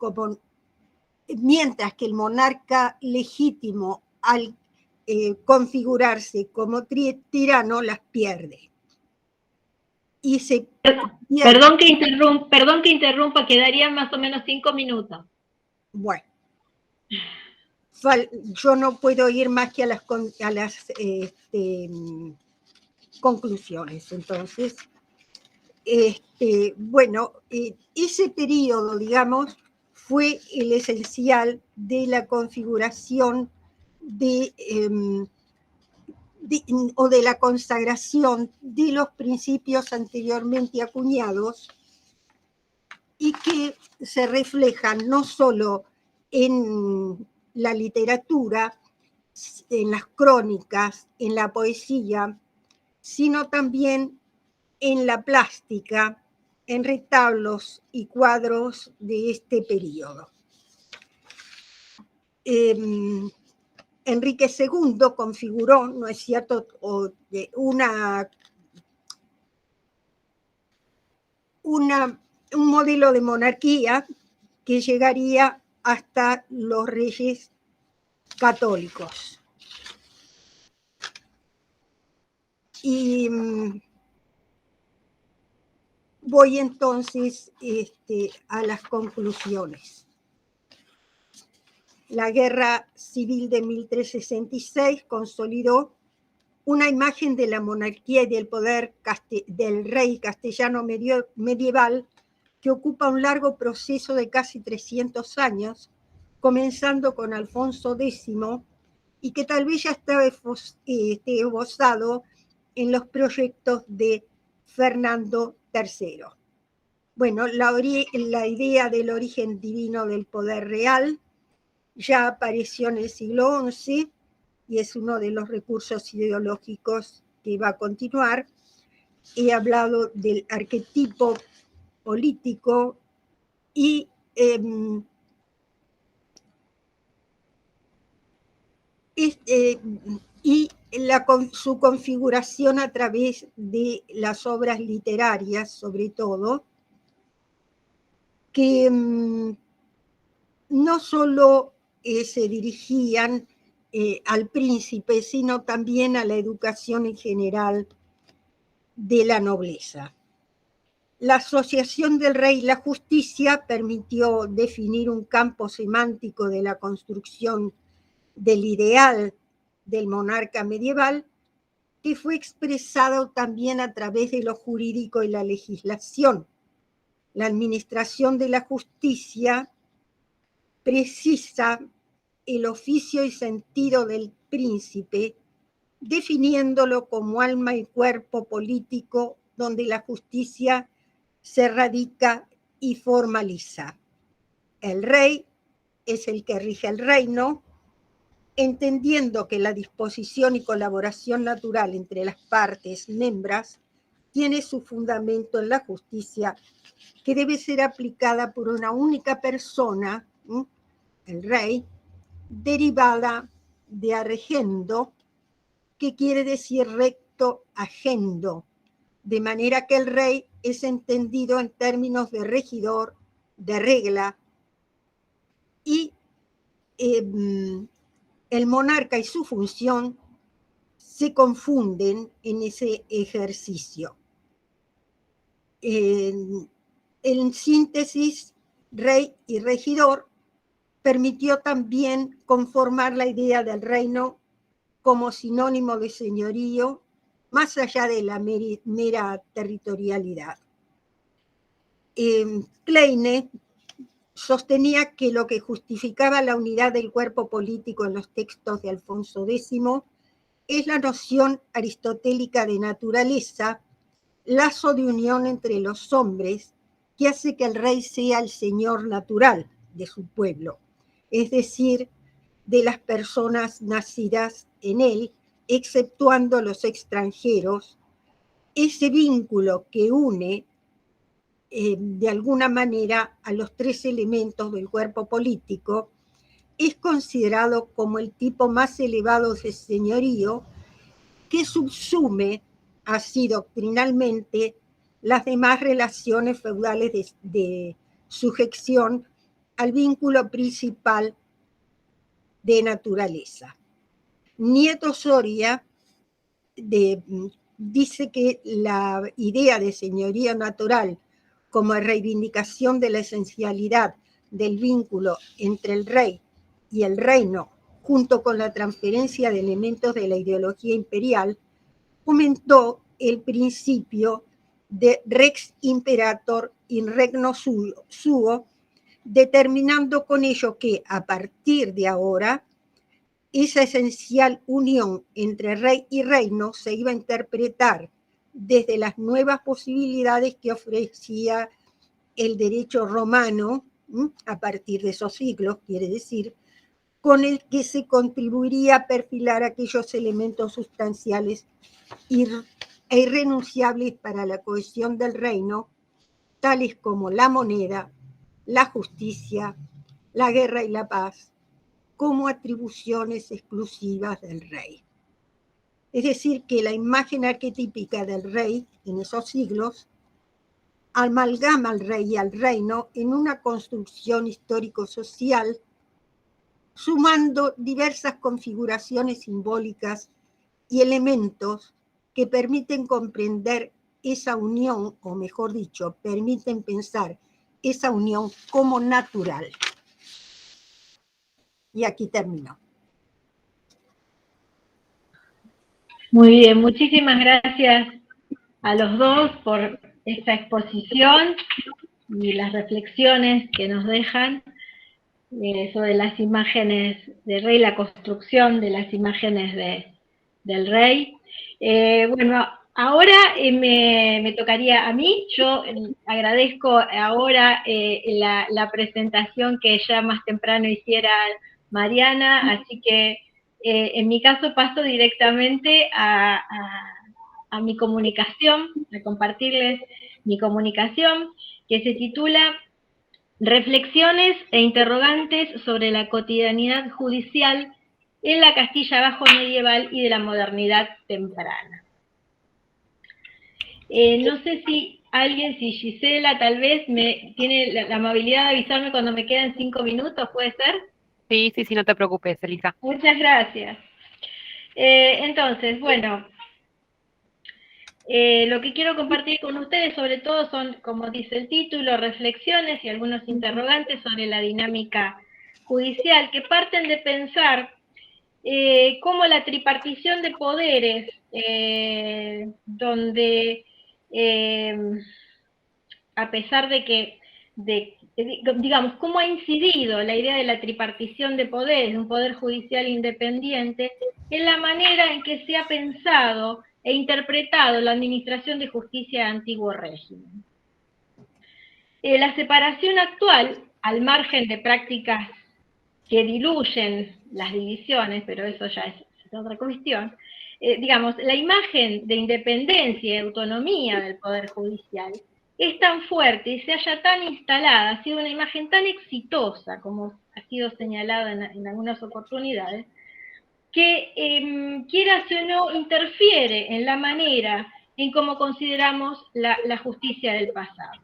D: mientras que el monarca legítimo al configurarse como tirano las pierde.
B: Perdón que interrumpa, quedarían más o menos 5 minutos.
D: Bueno, yo no puedo ir más que a las conclusiones. Entonces, bueno, ese periodo, digamos, fue el esencial de la configuración o de la consagración de los principios anteriormente acuñados y que se reflejan no solo en la literatura, en las crónicas, en la poesía, sino también en la plástica, en retablos y cuadros de este periodo. Enrique II configuró, ¿no es cierto?, un modelo de monarquía que llegaría hasta los reyes católicos. Y voy entonces a las conclusiones. La Guerra Civil de 1366 consolidó una imagen de la monarquía y del poder del rey castellano medieval que ocupa un largo proceso de casi 300 años, comenzando con Alfonso X, y que tal vez ya estaba esbozado en los proyectos de Fernando III. Bueno, la idea del origen divino del poder real ya apareció en el siglo XI y es uno de los recursos ideológicos que va a continuar. He hablado del arquetipo político y su configuración a través de las obras literarias, sobre todo, que no solo se dirigían al príncipe, sino también a la educación en general de la nobleza. La asociación del rey y la justicia permitió definir un campo semántico de la construcción del ideal del monarca medieval, que fue expresado también a través de lo jurídico y la legislación. La administración de la justicia precisa el oficio y sentido del príncipe, definiéndolo como alma y cuerpo político donde la justicia se radica y formaliza. El rey es el que rige el reino, entendiendo que la disposición y colaboración natural entre las partes membros tiene su fundamento en la justicia, que debe ser aplicada por una única persona, el rey, derivada de arregendo, que quiere decir recto agendo, de manera que el rey es entendido en términos de regidor, de regla, y el monarca y su función se confunden en ese ejercicio. En síntesis, rey y regidor permitió también conformar la idea del reino como sinónimo de señorío, más allá de la mera territorialidad. Kleine sostenía que lo que justificaba la unidad del cuerpo político en los textos de Alfonso X es la noción aristotélica de naturaleza, lazo de unión entre los hombres, que hace que el rey sea el señor natural de su pueblo, es decir, de las personas nacidas en él, exceptuando los extranjeros. Ese vínculo que une de alguna manera a los tres elementos del cuerpo político es considerado como el tipo más elevado de señorío, que subsume así doctrinalmente las demás relaciones feudales de sujeción al vínculo principal de naturaleza. Nieto Soria dice que la idea de señorío natural como reivindicación de la esencialidad del vínculo entre el rey y el reino, junto con la transferencia de elementos de la ideología imperial, fomentó el principio de Rex Imperator in Regno Suo, determinando con ello que a partir de ahora esa esencial unión entre rey y reino se iba a interpretar desde las nuevas posibilidades que ofrecía el derecho romano, a partir de esos siglos, quiere decir, con el que se contribuiría a perfilar aquellos elementos sustanciales e irrenunciables para la cohesión del reino, tales como la moneda, la justicia, la guerra y la paz, como atribuciones exclusivas del rey. Es decir, que la imagen arquetípica del rey en esos siglos amalgama al rey y al reino en una construcción histórico-social, sumando diversas configuraciones simbólicas y elementos que permiten comprender esa unión, o mejor dicho, permiten pensar esa unión como natural. Y aquí termino.
B: Muy bien, muchísimas gracias a los dos por esta exposición y las reflexiones que nos dejan sobre las imágenes del rey, la construcción de las imágenes del rey. Bueno, ahora me tocaría a mí. Yo agradezco ahora la presentación que ya más temprano hiciera Mariana, así que en mi caso paso directamente a mi comunicación, a compartirles mi comunicación, que se titula Reflexiones e interrogantes sobre la cotidianidad judicial en la Castilla bajo medieval y de la modernidad temprana. No sé si alguien, si Gisela tal vez me tiene la amabilidad de avisarme cuando me quedan 5 minutos, ¿puede ser?
E: Sí, no te preocupes, Elisa.
B: Muchas gracias. Entonces, bueno, lo que quiero compartir con ustedes sobre todo son, como dice el título, reflexiones y algunos interrogantes sobre la dinámica judicial que parten de pensar cómo la tripartición de poderes, donde a pesar de que, digamos, cómo ha incidido la idea de la tripartición de poderes, de un poder judicial independiente, en la manera en que se ha pensado e interpretado la administración de justicia de antiguo régimen. La separación actual, al margen de prácticas que diluyen las divisiones, pero eso ya es otra cuestión, digamos, la imagen de independencia y autonomía del Poder Judicial es tan fuerte y se haya tan instalada, ha sido una imagen tan exitosa, como ha sido señalado en algunas oportunidades, que quieras o no interfiere en la manera en cómo consideramos la justicia del pasado.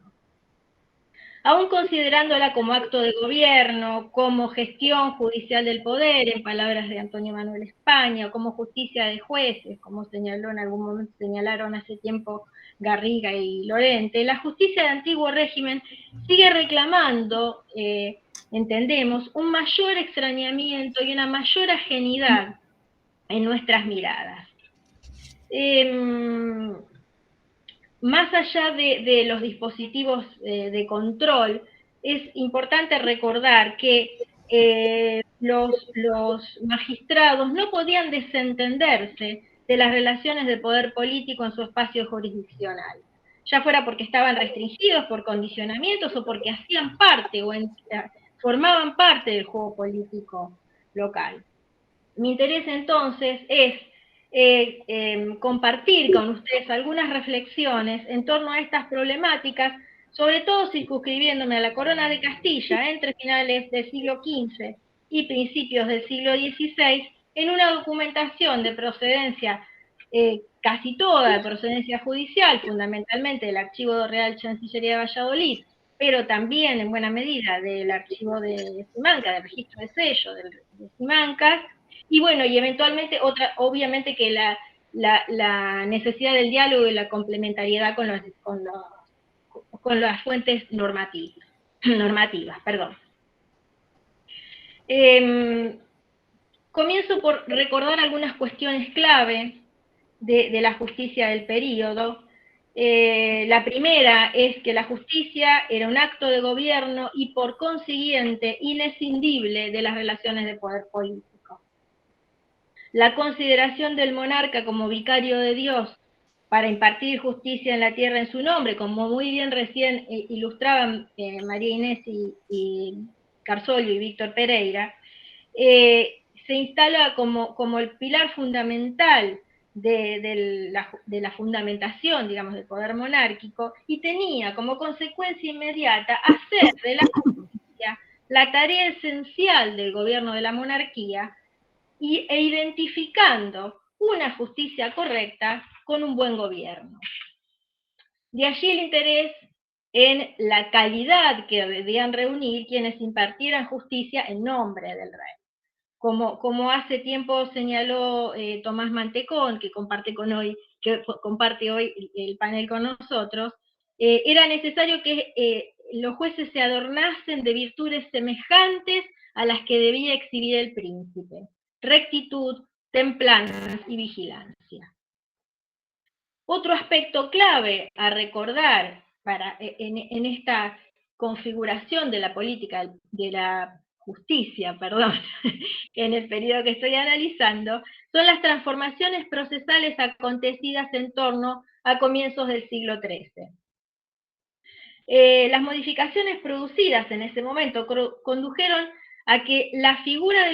B: Aún considerándola como acto de gobierno, como gestión judicial del poder, en palabras de Antonio Manuel España, o como justicia de jueces, como señaló en algún momento, señalaron hace tiempo Garriga y Lorente, la justicia de antiguo régimen sigue reclamando, entendemos, un mayor extrañamiento y una mayor ajenidad en nuestras miradas. Más allá de los dispositivos de control, es importante recordar que los magistrados no podían desentenderse de las relaciones de poder político en su espacio jurisdiccional, ya fuera porque estaban restringidos por condicionamientos o porque hacían parte o formaban parte del juego político local. Mi interés entonces es compartir con ustedes algunas reflexiones en torno a estas problemáticas, sobre todo circunscribiéndome a la corona de Castilla entre finales del siglo XV y principios del siglo XVI, en una documentación de procedencia casi toda de procedencia judicial, fundamentalmente del Archivo Real Chancillería de Valladolid, pero también en buena medida del Archivo de Simancas, del Registro de Sello de Simancas, y bueno, y eventualmente obviamente que la necesidad del diálogo y la complementariedad con las fuentes normativas. Comienzo por recordar algunas cuestiones clave de la justicia del período. La primera es que la justicia era un acto de gobierno y por consiguiente inescindible de las relaciones de poder político. La consideración del monarca como vicario de Dios para impartir justicia en la tierra en su nombre, como muy bien recién ilustraban María Inés y Carsolio y Víctor Pereira, se instala como el pilar fundamental de la fundamentación, digamos, del poder monárquico, y tenía como consecuencia inmediata hacer de la justicia la tarea esencial del gobierno de la monarquía e identificando una justicia correcta con un buen gobierno. De allí el interés en la calidad que debían reunir quienes impartieran justicia en nombre del rey. Como hace tiempo señaló Tomás Mantecón, que comparte hoy el panel con nosotros, era necesario que los jueces se adornasen de virtudes semejantes a las que debía exhibir el príncipe: rectitud, templanza y vigilancia. Otro aspecto clave a recordar en esta configuración de la política de la justicia, en el periodo que estoy analizando, son las transformaciones procesales acontecidas en torno a comienzos del siglo XIII. Las modificaciones producidas en ese momento condujeron a que la figura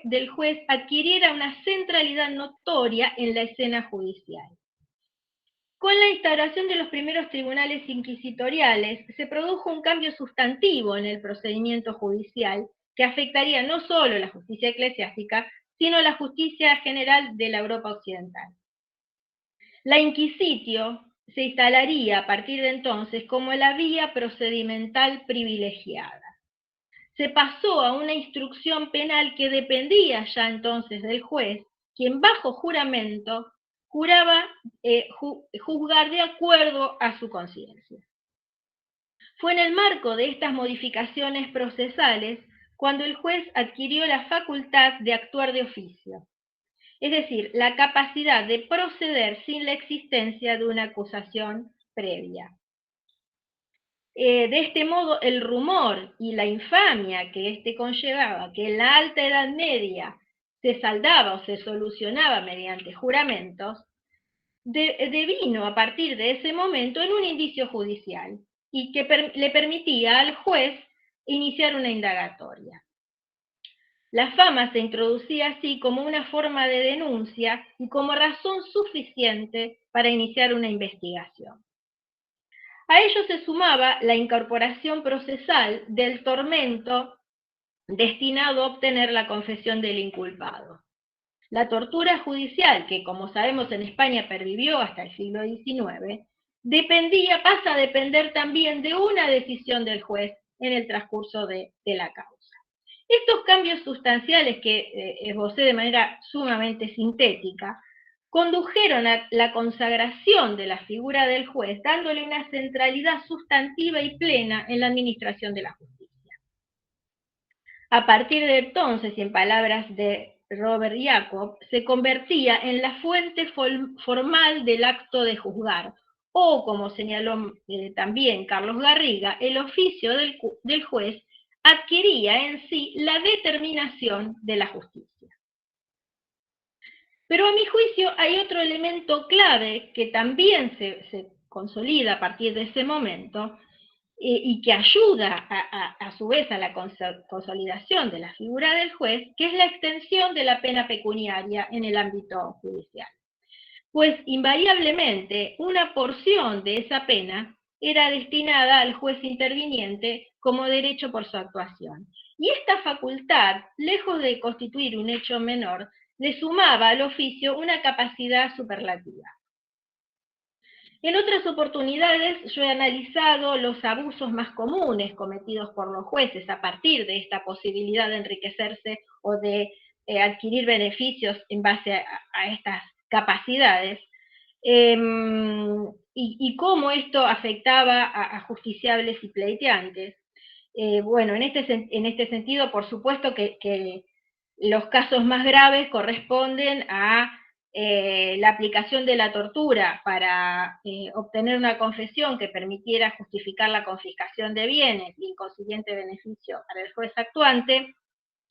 B: del juez adquiriera una centralidad notoria en la escena judicial. Con la instauración de los primeros tribunales inquisitoriales, se produjo un cambio sustantivo en el procedimiento judicial que afectaría no solo la justicia eclesiástica, sino la justicia general de la Europa occidental. La inquisitio se instalaría a partir de entonces como la vía procedimental privilegiada. Se pasó a una instrucción penal que dependía ya entonces del juez, quien bajo juramento juraba juzgar de acuerdo a su conciencia. Fue en el marco de estas modificaciones procesales cuando el juez adquirió la facultad de actuar de oficio, es decir, la capacidad de proceder sin la existencia de una acusación previa. De este modo, el rumor y la infamia que éste conllevaba, que en la Alta Edad Media se saldaba o se solucionaba mediante juramentos, devino a partir de ese momento en un indicio judicial y que le permitía al juez iniciar una indagatoria. La fama se introducía así como una forma de denuncia y como razón suficiente para iniciar una investigación. A ello se sumaba la incorporación procesal del tormento destinado a obtener la confesión del inculpado. La tortura judicial, que como sabemos en España pervivió hasta el siglo XIX, pasa a depender también de una decisión del juez en el transcurso de la causa. Estos cambios sustanciales que esbocé de manera sumamente sintética condujeron a la consagración de la figura del juez, dándole una centralidad sustantiva y plena en la administración de la justicia. A partir de entonces, y en palabras de Robert Jacob, se convertía en la fuente formal del acto de juzgar, o como señaló también Carlos Garriga, el oficio del juez adquiría en sí la determinación de la justicia. Pero a mi juicio hay otro elemento clave que también se consolida a partir de ese momento y que ayuda a su vez a la consolidación de la figura del juez, que es la extensión de la pena pecuniaria en el ámbito judicial. Pues invariablemente una porción de esa pena era destinada al juez interviniente como derecho por su actuación. Y esta facultad, lejos de constituir un hecho menor, le sumaba al oficio una capacidad superlativa. En otras oportunidades yo he analizado los abusos más comunes cometidos por los jueces a partir de esta posibilidad de enriquecerse o de adquirir beneficios en base a estas capacidades, y cómo esto afectaba a justiciables y pleiteantes. Bueno, en este sentido, por supuesto que los casos más graves corresponden a la aplicación de la tortura para obtener una confesión que permitiera justificar la confiscación de bienes y consiguiente beneficio para el juez actuante,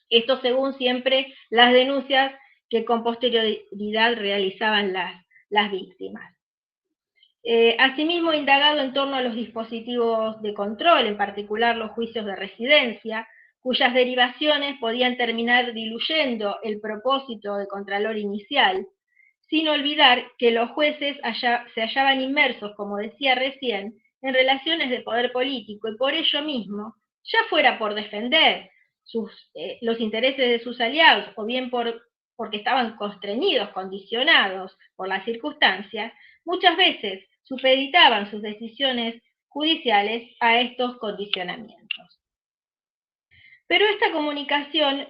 B: esto según siempre las denuncias que con posterioridad realizaban las víctimas. Asimismo, indagado en torno a los dispositivos de control, en particular los juicios de residencia, cuyas derivaciones podían terminar diluyendo el propósito de Contralor inicial, sin olvidar que los jueces se hallaban inmersos, como decía recién, en relaciones de poder político, y por ello mismo, ya fuera por defender los intereses de sus aliados, o bien porque estaban constreñidos, condicionados por las circunstancias, muchas veces supeditaban sus decisiones judiciales a estos condicionamientos. Pero esta comunicación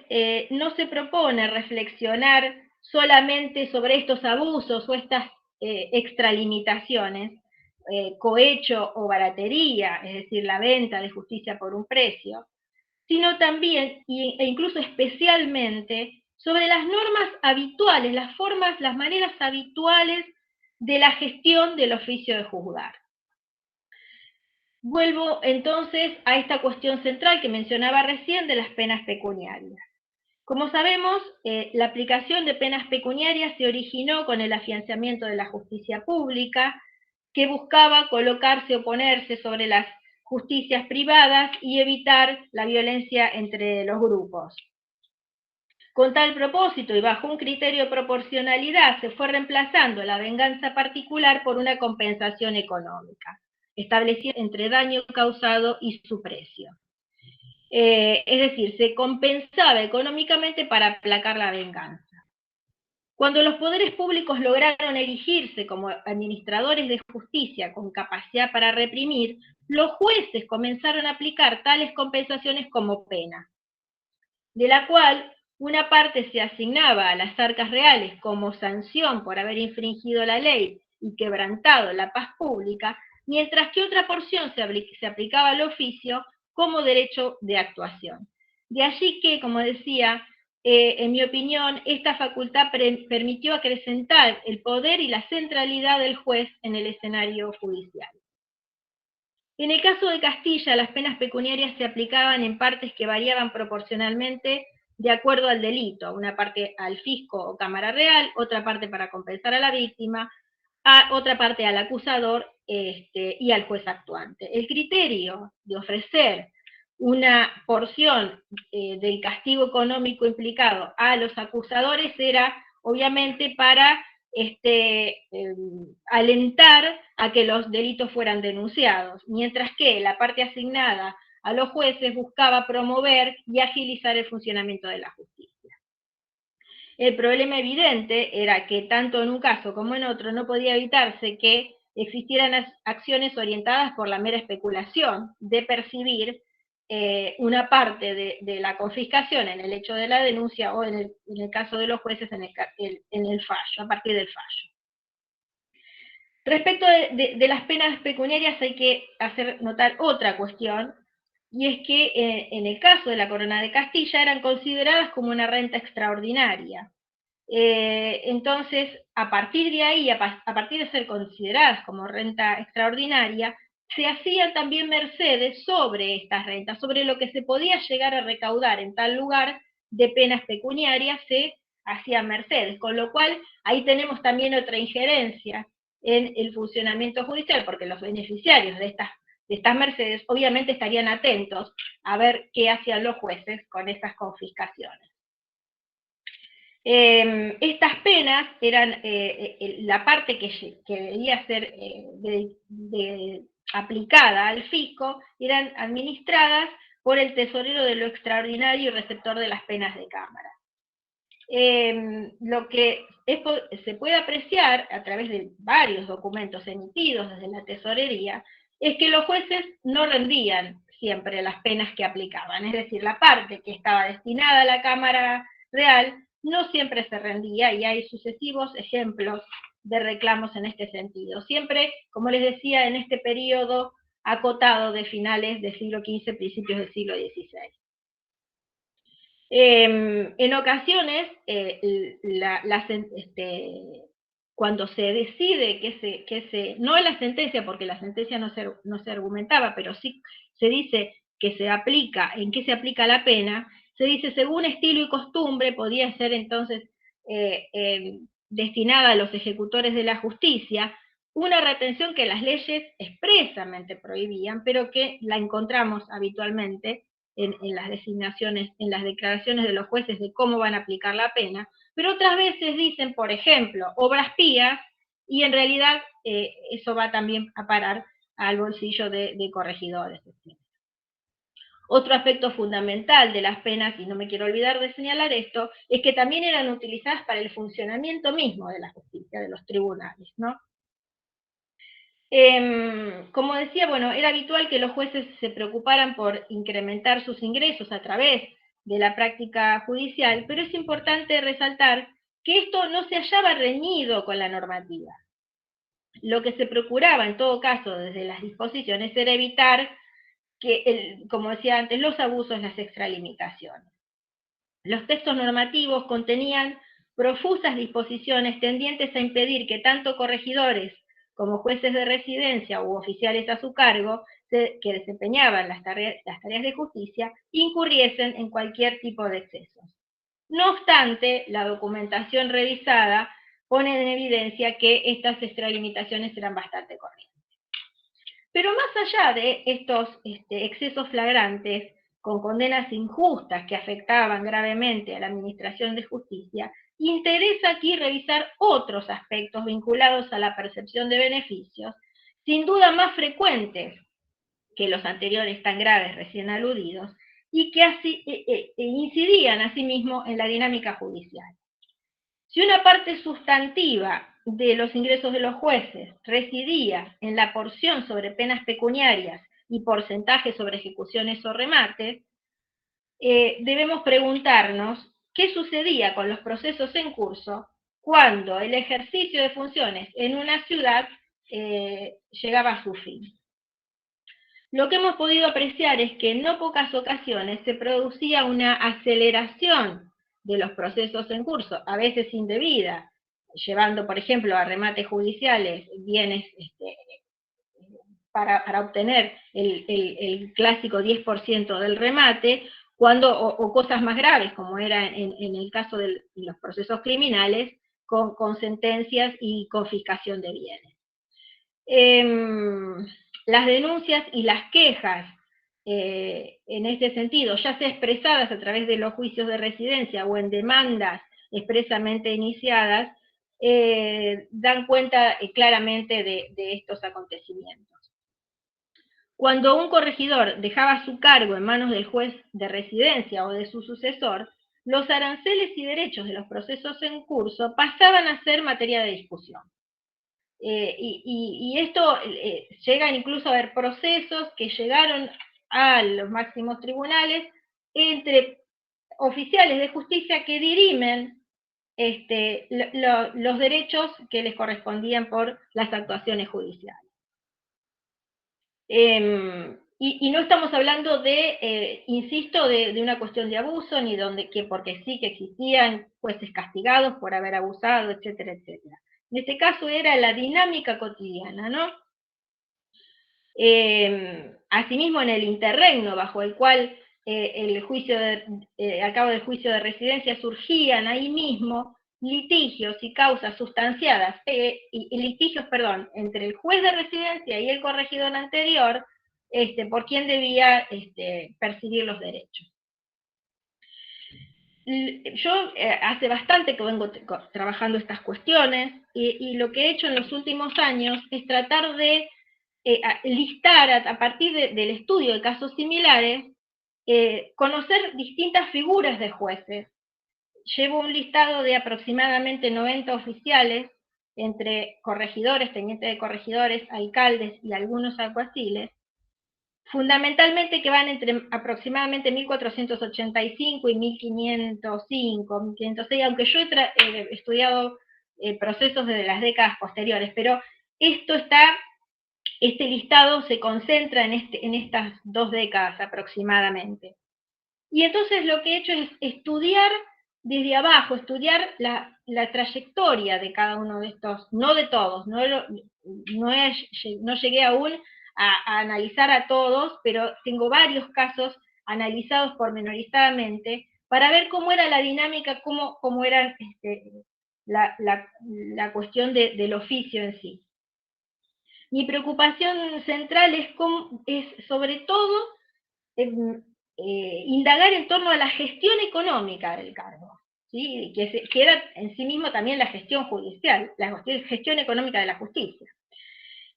B: no se propone reflexionar solamente sobre estos abusos o estas extralimitaciones, cohecho o baratería, es decir, la venta de justicia por un precio, sino también, e incluso especialmente, sobre las normas habituales, las formas, las maneras habituales de la gestión del oficio de juzgar. Vuelvo entonces a esta cuestión central que mencionaba recién de las penas pecuniarias. Como sabemos, la aplicación de penas pecuniarias se originó con el afianzamiento de la justicia pública, que buscaba colocarse, oponerse sobre las justicias privadas y evitar la violencia entre los grupos. Con tal propósito y bajo un criterio de proporcionalidad, se fue reemplazando la venganza particular por una compensación económica, establecida entre daño causado y su precio. Es decir, se compensaba económicamente para aplacar la venganza. Cuando los poderes públicos lograron erigirse como administradores de justicia con capacidad para reprimir, los jueces comenzaron a aplicar tales compensaciones como pena, de la cual una parte se asignaba a las arcas reales como sanción por haber infringido la ley y quebrantado la paz pública, mientras que otra porción se aplicaba al oficio como derecho de actuación. De allí que, como decía, en mi opinión, esta facultad permitió acrecentar el poder y la centralidad del juez en el escenario judicial. En el caso de Castilla, las penas pecuniarias se aplicaban en partes que variaban proporcionalmente de acuerdo al delito, una parte al fisco o cámara real, otra parte para compensar a la víctima, otra parte al acusador y al juez actuante. El criterio de ofrecer una porción del castigo económico implicado a los acusadores era obviamente para alentar a que los delitos fueran denunciados, mientras que la parte asignada a los jueces buscaba promover y agilizar el funcionamiento de la justicia. El problema evidente era que tanto en un caso como en otro no podía evitarse que existieran acciones orientadas por la mera especulación de percibir una parte de la confiscación en el hecho de la denuncia o en el caso de los jueces en el fallo, a partir del fallo. Respecto de las penas pecuniarias hay que hacer notar otra cuestión, y es que en el caso de la Corona de Castilla eran consideradas como una renta extraordinaria. Entonces, a partir de ahí, a partir de ser consideradas como renta extraordinaria, se hacían también mercedes sobre estas rentas, sobre lo que se podía llegar a recaudar en tal lugar de penas pecuniarias, se hacían mercedes, con lo cual ahí tenemos también otra injerencia en el funcionamiento judicial, porque los beneficiarios de estas mercedes obviamente estarían atentos a ver qué hacían los jueces con estas confiscaciones. Estas penas eran la parte que debía ser aplicada al fisco, eran administradas por el tesorero de lo extraordinario y receptor de las penas de cámara. Lo que se puede apreciar a través de varios documentos emitidos desde la tesorería es que los jueces no rendían siempre las penas que aplicaban, es decir, la parte que estaba destinada a la Cámara Real no siempre se rendía, y hay sucesivos ejemplos de reclamos en este sentido. Siempre, como les decía, en este periodo acotado de finales del siglo XV, principios del siglo XVI. En ocasiones, cuando se decide no en la sentencia, porque la sentencia no se argumentaba, pero sí se dice que se aplica, en qué se aplica la pena, se dice según estilo y costumbre, podía ser entonces destinada a los ejecutores de la justicia, una retención que las leyes expresamente prohibían, pero que la encontramos habitualmente en las designaciones, en las declaraciones de los jueces de cómo van a aplicar la pena, pero otras veces dicen, por ejemplo, obras pías, y en realidad eso va también a parar al bolsillo de corregidores. Otro aspecto fundamental de las penas, y no me quiero olvidar de señalar esto, es que también eran utilizadas para el funcionamiento mismo de la justicia, de los tribunales, ¿no? Como decía, bueno, era habitual que los jueces se preocuparan por incrementar sus ingresos a través de la práctica judicial, pero es importante resaltar que esto no se hallaba reñido con la normativa. Lo que se procuraba, en todo caso, desde las disposiciones, era evitar que, como decía antes, los abusos, las extralimitaciones. Los textos normativos contenían profusas disposiciones tendientes a impedir que tanto corregidores como jueces de residencia u oficiales a su cargo que desempeñaban las tareas de justicia incurriesen en cualquier tipo de excesos. No obstante, la documentación revisada pone en evidencia que estas extralimitaciones eran bastante corrientes. Pero más allá de estos excesos flagrantes, con condenas injustas que afectaban gravemente a la administración de justicia, interesa aquí revisar otros aspectos vinculados a la percepción de beneficios, sin duda más frecuentes que los anteriores tan graves recién aludidos, y que incidían asimismo en la dinámica judicial. Si una parte sustantiva de los ingresos de los jueces residía en la porción sobre penas pecuniarias y porcentaje sobre ejecuciones o remates, debemos preguntarnos qué sucedía con los procesos en curso cuando el ejercicio de funciones en una ciudad llegaba a su fin. Lo que hemos podido apreciar es que en no pocas ocasiones se producía una aceleración de los procesos en curso, a veces indebida, llevando, por ejemplo, a remates judiciales bienes para obtener el clásico 10% del remate, o cosas más graves, como era en el caso de los procesos criminales, con sentencias y confiscación de bienes. Las denuncias y las quejas en este sentido, ya sea expresadas a través de los juicios de residencia o en demandas expresamente iniciadas, dan cuenta claramente de estos acontecimientos. Cuando un corregidor dejaba su cargo en manos del juez de residencia o de su sucesor, los aranceles y derechos de los procesos en curso pasaban a ser materia de discusión. Y esto llegan incluso a haber procesos que llegaron a los máximos tribunales entre oficiales de justicia que dirimen los derechos que les correspondían por las actuaciones judiciales. Y no estamos hablando insisto, de una cuestión de abuso, ni porque sí que existían jueces castigados por haber abusado, etcétera, etcétera. En este caso era la dinámica cotidiana, ¿no? Asimismo, en el interregno bajo el cual al cabo del juicio de residencia surgían ahí mismo litigios y causas sustanciadas, entre el juez de residencia y el corregidor anterior, por quien debía percibir los derechos. Yo hace bastante que vengo trabajando estas cuestiones y lo que he hecho en los últimos años es tratar de listar a partir del estudio de casos similares, conocer distintas figuras de jueces. Llevo un listado de aproximadamente 90 oficiales, entre corregidores, tenientes de corregidores, alcaldes y algunos alguaciles, fundamentalmente que van entre aproximadamente 1485 y 1505, 1506, aunque yo he estudiado procesos de las décadas posteriores, pero este listado se concentra en estas 2 décadas aproximadamente. Y entonces lo que he hecho es estudiar desde abajo, estudiar la trayectoria de cada uno de estos, no de todos, no llegué aún a analizar a todos, pero tengo varios casos analizados pormenorizadamente para ver cómo era la dinámica, cómo era la cuestión del oficio en sí. Mi preocupación central es sobre todo indagar en torno a la gestión económica del cargo, ¿sí? Que era en sí mismo también la gestión judicial, la gestión económica de la justicia.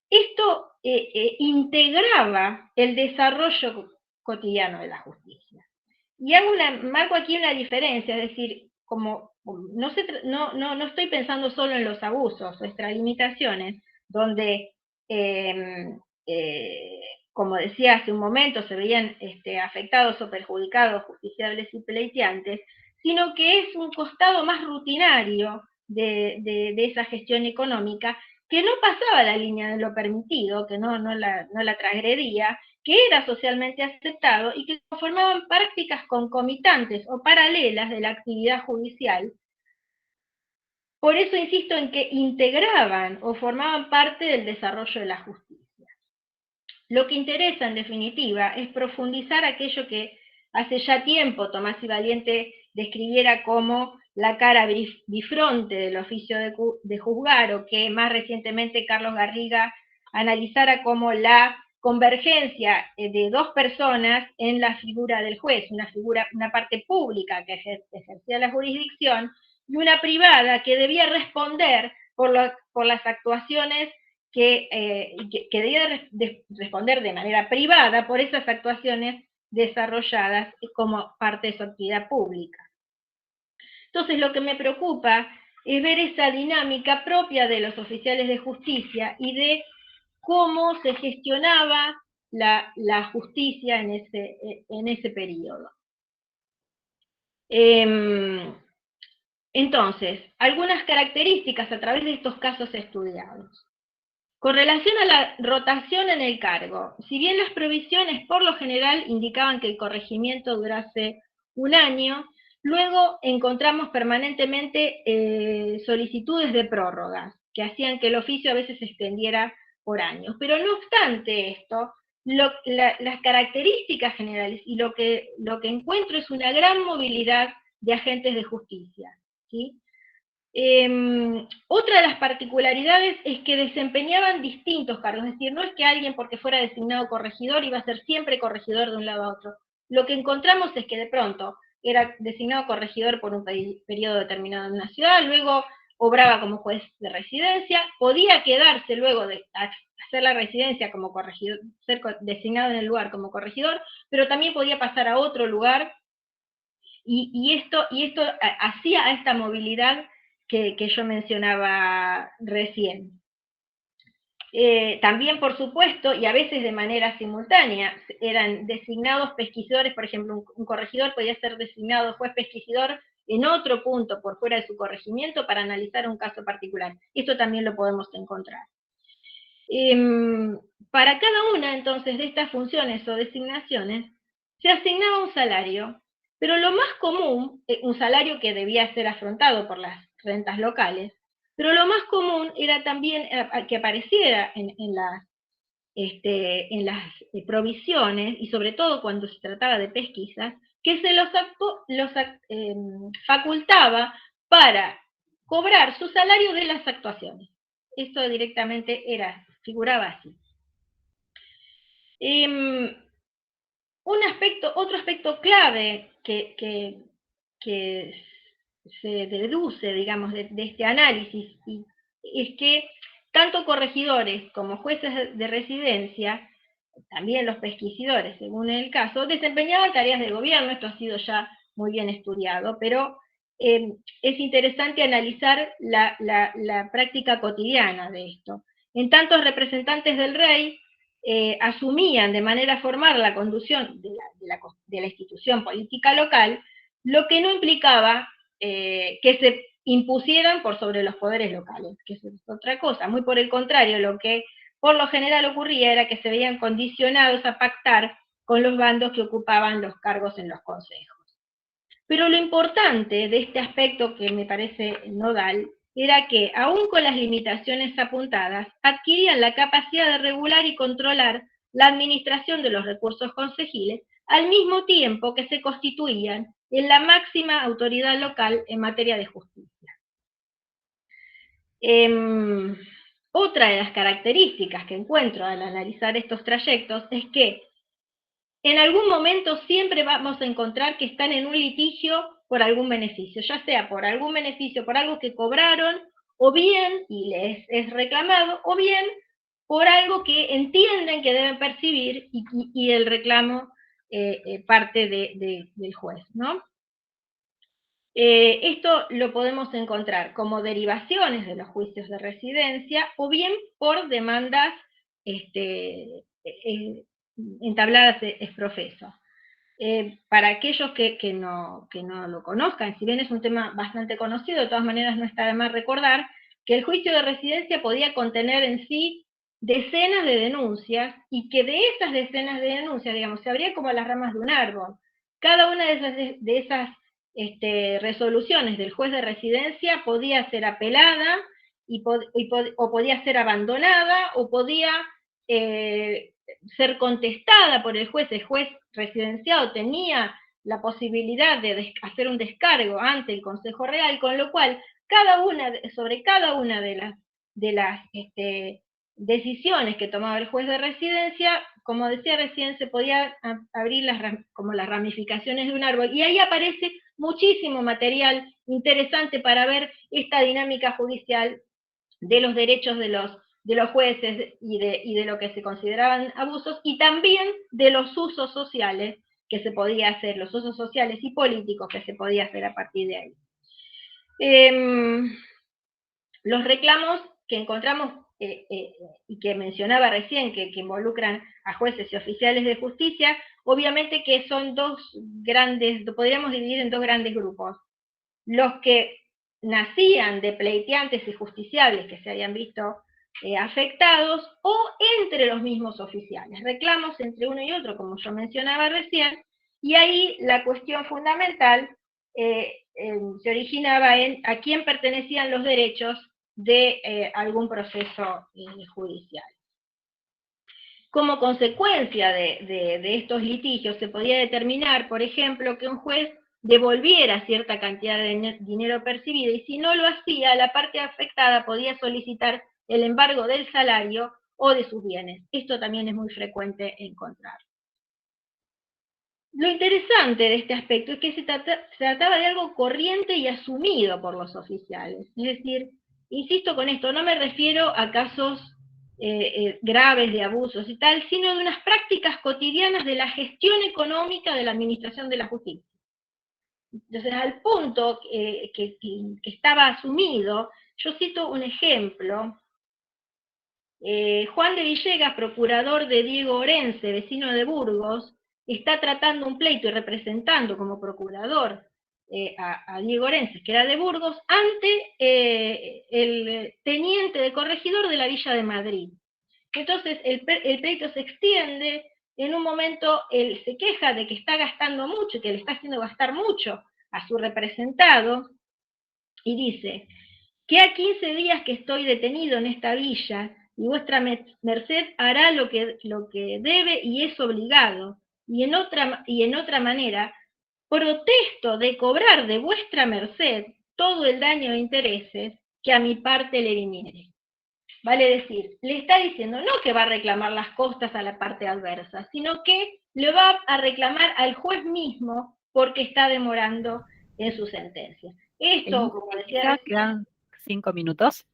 B: Esto integraba el desarrollo cotidiano de la justicia. Y marco aquí una diferencia, es decir, como no estoy pensando solo en los abusos o extralimitaciones, donde, como decía hace un momento, se veían afectados o perjudicados justiciables y pleiteantes, sino que es un costado más rutinario de esa gestión económica, que no pasaba la línea de lo permitido, que no la transgredía, que era socialmente aceptado y que formaban prácticas concomitantes o paralelas de la actividad judicial. Por eso insisto en que integraban o formaban parte del desarrollo de la justicia. Lo que interesa, en definitiva, es profundizar aquello que hace ya tiempo Tomás y Valiente describiera como la cara bifronte del oficio de juzgar, o que más recientemente Carlos Garriga analizara como la convergencia de dos personas en la figura del juez, una parte pública que ejercía la jurisdicción y una privada que debía responder por las actuaciones que debía responder de manera privada por esas actuaciones desarrolladas como parte de su actividad pública. Entonces, lo que me preocupa es ver esa dinámica propia de los oficiales de justicia y de cómo se gestionaba la justicia en ese periodo. Entonces, algunas características a través de estos casos estudiados. Con relación a la rotación en el cargo, si bien las provisiones por lo general indicaban que el corregimiento durase un año, luego encontramos permanentemente solicitudes de prórrogas, que hacían que el oficio a veces se extendiera por años. Pero no obstante esto, las características generales y lo que encuentro es una gran movilidad de agentes de justicia, ¿sí? Otra de las particularidades es que desempeñaban distintos cargos, es decir, no es que alguien porque fuera designado corregidor iba a ser siempre corregidor de un lado a otro. Lo que encontramos es que de pronto era designado corregidor por un periodo determinado en una ciudad, luego obraba como juez de residencia, podía quedarse luego de hacer la residencia como corregidor, ser designado en el lugar como corregidor, pero también podía pasar a otro lugar, y esto hacía a esta movilidad que yo mencionaba recién. También, por supuesto, y a veces de manera simultánea, eran designados pesquisidores, por ejemplo, un corregidor podía ser designado juez pesquisidor en otro punto por fuera de su corregimiento para analizar un caso particular. Esto también lo podemos encontrar. Para cada una, entonces, de estas funciones o designaciones, se asignaba un salario, pero lo más común, un salario que debía ser afrontado por las rentas locales, pero lo más común era también que apareciera en las provisiones, y sobre todo cuando se trataba de pesquisas, que se los facultaba para cobrar su salario de las actuaciones. Esto directamente figuraba así. Otro aspecto clave que se deduce, digamos, de este análisis, es que tanto corregidores como jueces de residencia, también los pesquisidores, según el caso, desempeñaban tareas de gobierno. Esto ha sido ya muy bien estudiado, pero es interesante analizar la práctica cotidiana de esto. En tanto, representantes del rey asumían de manera formal la conducción de la institución política local, lo que no implicaba que se impusieran por sobre los poderes locales, que eso es otra cosa. Muy por el contrario, lo que por lo general ocurría era que se veían condicionados a pactar con los bandos que ocupaban los cargos en los consejos. Pero lo importante de este aspecto, que me parece nodal, era que, aún con las limitaciones apuntadas, adquirían la capacidad de regular y controlar la administración de los recursos consejiles, al mismo tiempo que se constituían en la máxima autoridad local en materia de justicia. Otra de las características que encuentro al analizar estos trayectos es que en algún momento siempre vamos a encontrar que están en un litigio por algún beneficio, ya sea por algún beneficio, por algo que cobraron, o bien, y les es reclamado, o bien por algo que entienden que deben percibir y el reclamo parte del juez, ¿no? Esto lo podemos encontrar como derivaciones de los juicios de residencia o bien por demandas entabladas ex profeso. Para aquellos que no lo conozcan, si bien es un tema bastante conocido, de todas maneras no está de más recordar que el juicio de residencia podía contener en sí decenas de denuncias y que de esas decenas de denuncias, digamos, se abría como las ramas de un árbol. Cada una de esas resoluciones del juez de residencia podía ser apelada o podía ser abandonada o podía ser contestada por el juez residenciado tenía la posibilidad de hacer un descargo ante el Consejo Real, con lo cual sobre cada una de las decisiones que tomaba el juez de residencia, como decía recién, se podía abrir como las ramificaciones de un árbol, y ahí aparece muchísimo material interesante para ver esta dinámica judicial de los derechos de los jueces y de lo que se consideraban abusos, y también de los usos sociales que se podía hacer, los usos sociales y políticos que se podía hacer a partir de ahí. Los reclamos que encontramos y que mencionaba recién, que involucran a jueces y oficiales de justicia, obviamente que son podríamos dividir en dos grandes grupos. Los que nacían de pleiteantes y justiciables que se habían visto afectados, o entre los mismos oficiales, reclamos entre uno y otro, como yo mencionaba recién, y ahí la cuestión fundamental se originaba en a quién pertenecían los derechos de algún proceso judicial. Como consecuencia de estos litigios se podía determinar, por ejemplo, que un juez devolviera cierta cantidad de dinero percibido, y si no lo hacía, la parte afectada podía solicitar el embargo del salario o de sus bienes. Esto también es muy frecuente encontrar. Lo interesante de este aspecto es que se trataba de algo corriente y asumido por los oficiales. Es decir, insisto con esto, no me refiero a casos graves de abusos y tal, sino de unas prácticas cotidianas de la gestión económica de la administración de la justicia. Entonces, al punto que estaba asumido, yo cito un ejemplo. Juan de Villegas, procurador de Diego Orense, vecino de Burgos, está tratando un pleito y representando como procurador a Diego Orense, que era de Burgos, ante el teniente de corregidor de la Villa de Madrid. Entonces el pleito se extiende, en un momento él se queja de que está gastando mucho, que le está haciendo gastar mucho a su representado, y dice: que a 15 días que estoy detenido en esta villa, y vuestra merced hará lo que debe y es obligado, y en otra manera, protesto de cobrar de vuestra merced todo el daño de intereses que a mi parte le viniere. Vale decir, le está diciendo no que va a reclamar las costas a la parte adversa, sino que le va a reclamar al juez mismo porque está demorando en su sentencia. Esto, como decía...
E: Quedan 5 minutos.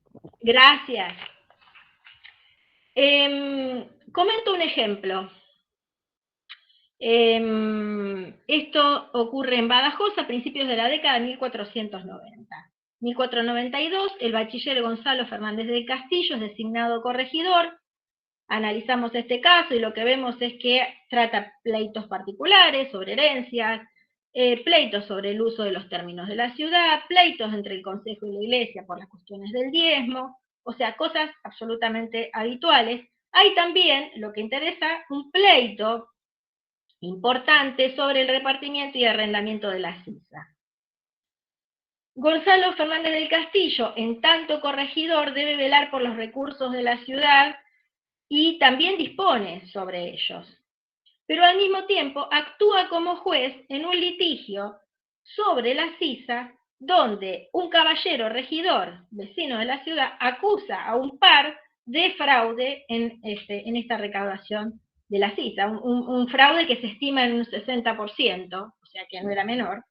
B: Gracias. Comento un ejemplo. Esto ocurre en Badajoz a principios de la década de 1490. 1492, el bachiller Gonzalo Fernández del Castillo es designado corregidor. Analizamos este caso y lo que vemos es que trata pleitos particulares sobre herencias, pleitos sobre el uso de los términos de la ciudad, pleitos entre el Consejo y la Iglesia por las cuestiones del diezmo, o sea, cosas absolutamente habituales. Hay también, lo que interesa, un pleito importante sobre el repartimiento y arrendamiento de la sisa. Gonzalo Fernández del Castillo, en tanto corregidor, debe velar por los recursos de la ciudad y también dispone sobre ellos. Pero al mismo tiempo actúa como juez en un litigio sobre la sisa, donde un caballero regidor, vecino de la ciudad, acusa a un par de fraude en esta recaudación la CISA, un fraude que se estima en un 60%, o sea que no era menor.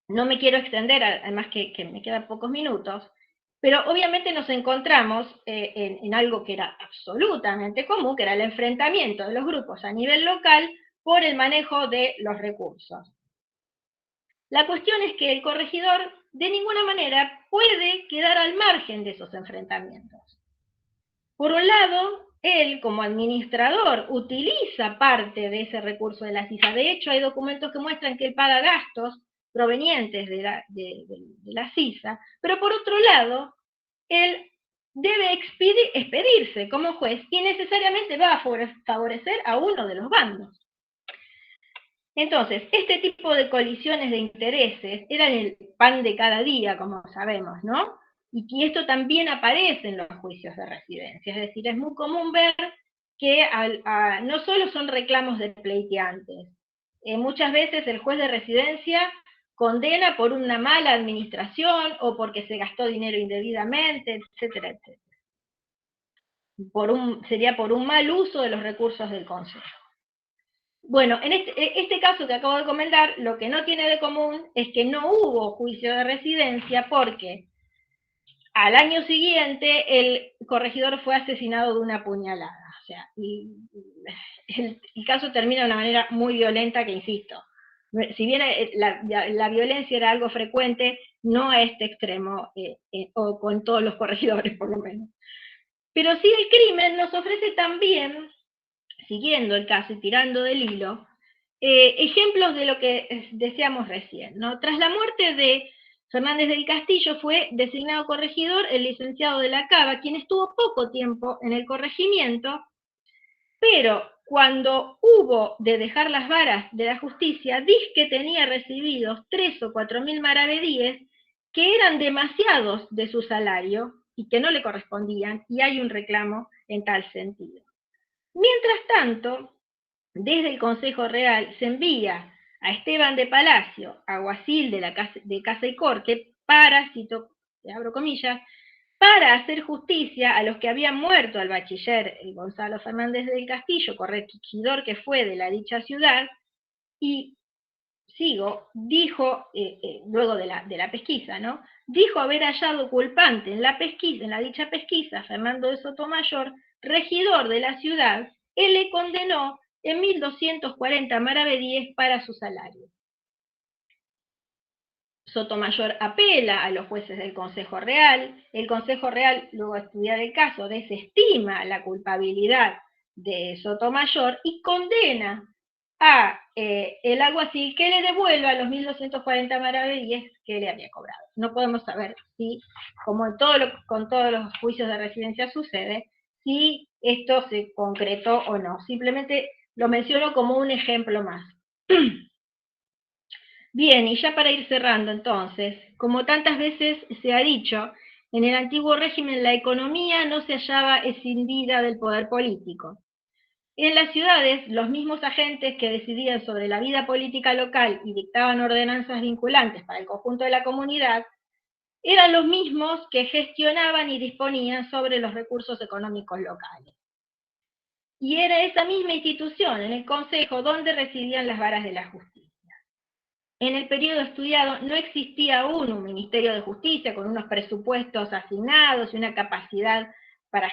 B: No me quiero extender, además que me quedan pocos minutos, pero obviamente nos encontramos en algo que era absolutamente común, que era el enfrentamiento de los grupos a nivel local por el manejo de los recursos. La cuestión es que el corregidor de ninguna manera puede quedar al margen de esos enfrentamientos. Por un lado, él como administrador utiliza parte de ese recurso de la CISA. De hecho, hay documentos que muestran que él paga gastos provenientes de la CISA, pero por otro lado, él debe expedirse como juez y necesariamente va a favorecer a uno de los bandos. Entonces, este tipo de colisiones de intereses eran el pan de cada día, como sabemos, ¿no? Y esto también aparece en los juicios de residencia, es decir, es muy común ver que no solo son reclamos de pleiteantes, muchas veces el juez de residencia condena por una mala administración o porque se gastó dinero indebidamente, etcétera, etcétera. Sería por un mal uso de los recursos del consejo. Bueno, en este caso que acabo de comentar, lo que no tiene de común es que no hubo juicio de residencia porque al año siguiente el corregidor fue asesinado de una puñalada. O sea, el caso termina de una manera muy violenta que, insisto, si bien la violencia era algo frecuente, no a este extremo, o con todos los corregidores por lo menos. Pero sí el crimen nos ofrece también, siguiendo el caso y tirando del hilo, ejemplos de lo que decíamos recién, ¿no? Tras la muerte de Fernández del Castillo fue designado corregidor el licenciado de la Cava, quien estuvo poco tiempo en el corregimiento, pero cuando hubo de dejar las varas de la justicia, que tenía recibidos 3 o 4 mil maravedíes que eran demasiados de su salario y que no le correspondían, y hay un reclamo en tal sentido. Mientras tanto, desde el Consejo Real se envía a Esteban de Palacio, alguacil de Casa y Corte, para, cito, abro comillas, para hacer justicia a los que habían muerto al bachiller Gonzalo Fernández del Castillo, corregidor que fue de la dicha ciudad, y sigo, dijo, luego de la pesquisa, ¿no? Dijo haber hallado culpante en la dicha pesquisa, Fernando de Sotomayor, regidor de la ciudad. Él le condenó en 1.240 maravedíes para su salario. Sotomayor apela a los jueces del Consejo Real. El Consejo Real, luego de estudiar el caso, desestima la culpabilidad de Sotomayor y condena a el alguacil que le devuelva los 1.240 maravedíes que le había cobrado. No podemos saber si, como con todos los juicios de residencia sucede, si esto se concretó o no. Simplemente lo menciono como un ejemplo más. Bien, y ya para ir cerrando entonces, como tantas veces se ha dicho, en el antiguo régimen la economía no se hallaba escindida del poder político. En las ciudades, los mismos agentes que decidían sobre la vida política local y dictaban ordenanzas vinculantes para el conjunto de la comunidad, eran los mismos que gestionaban y disponían sobre los recursos económicos locales. Y era esa misma institución, en el Consejo, donde residían las varas de la justicia. En el periodo estudiado no existía aún un Ministerio de Justicia con unos presupuestos asignados y una capacidad para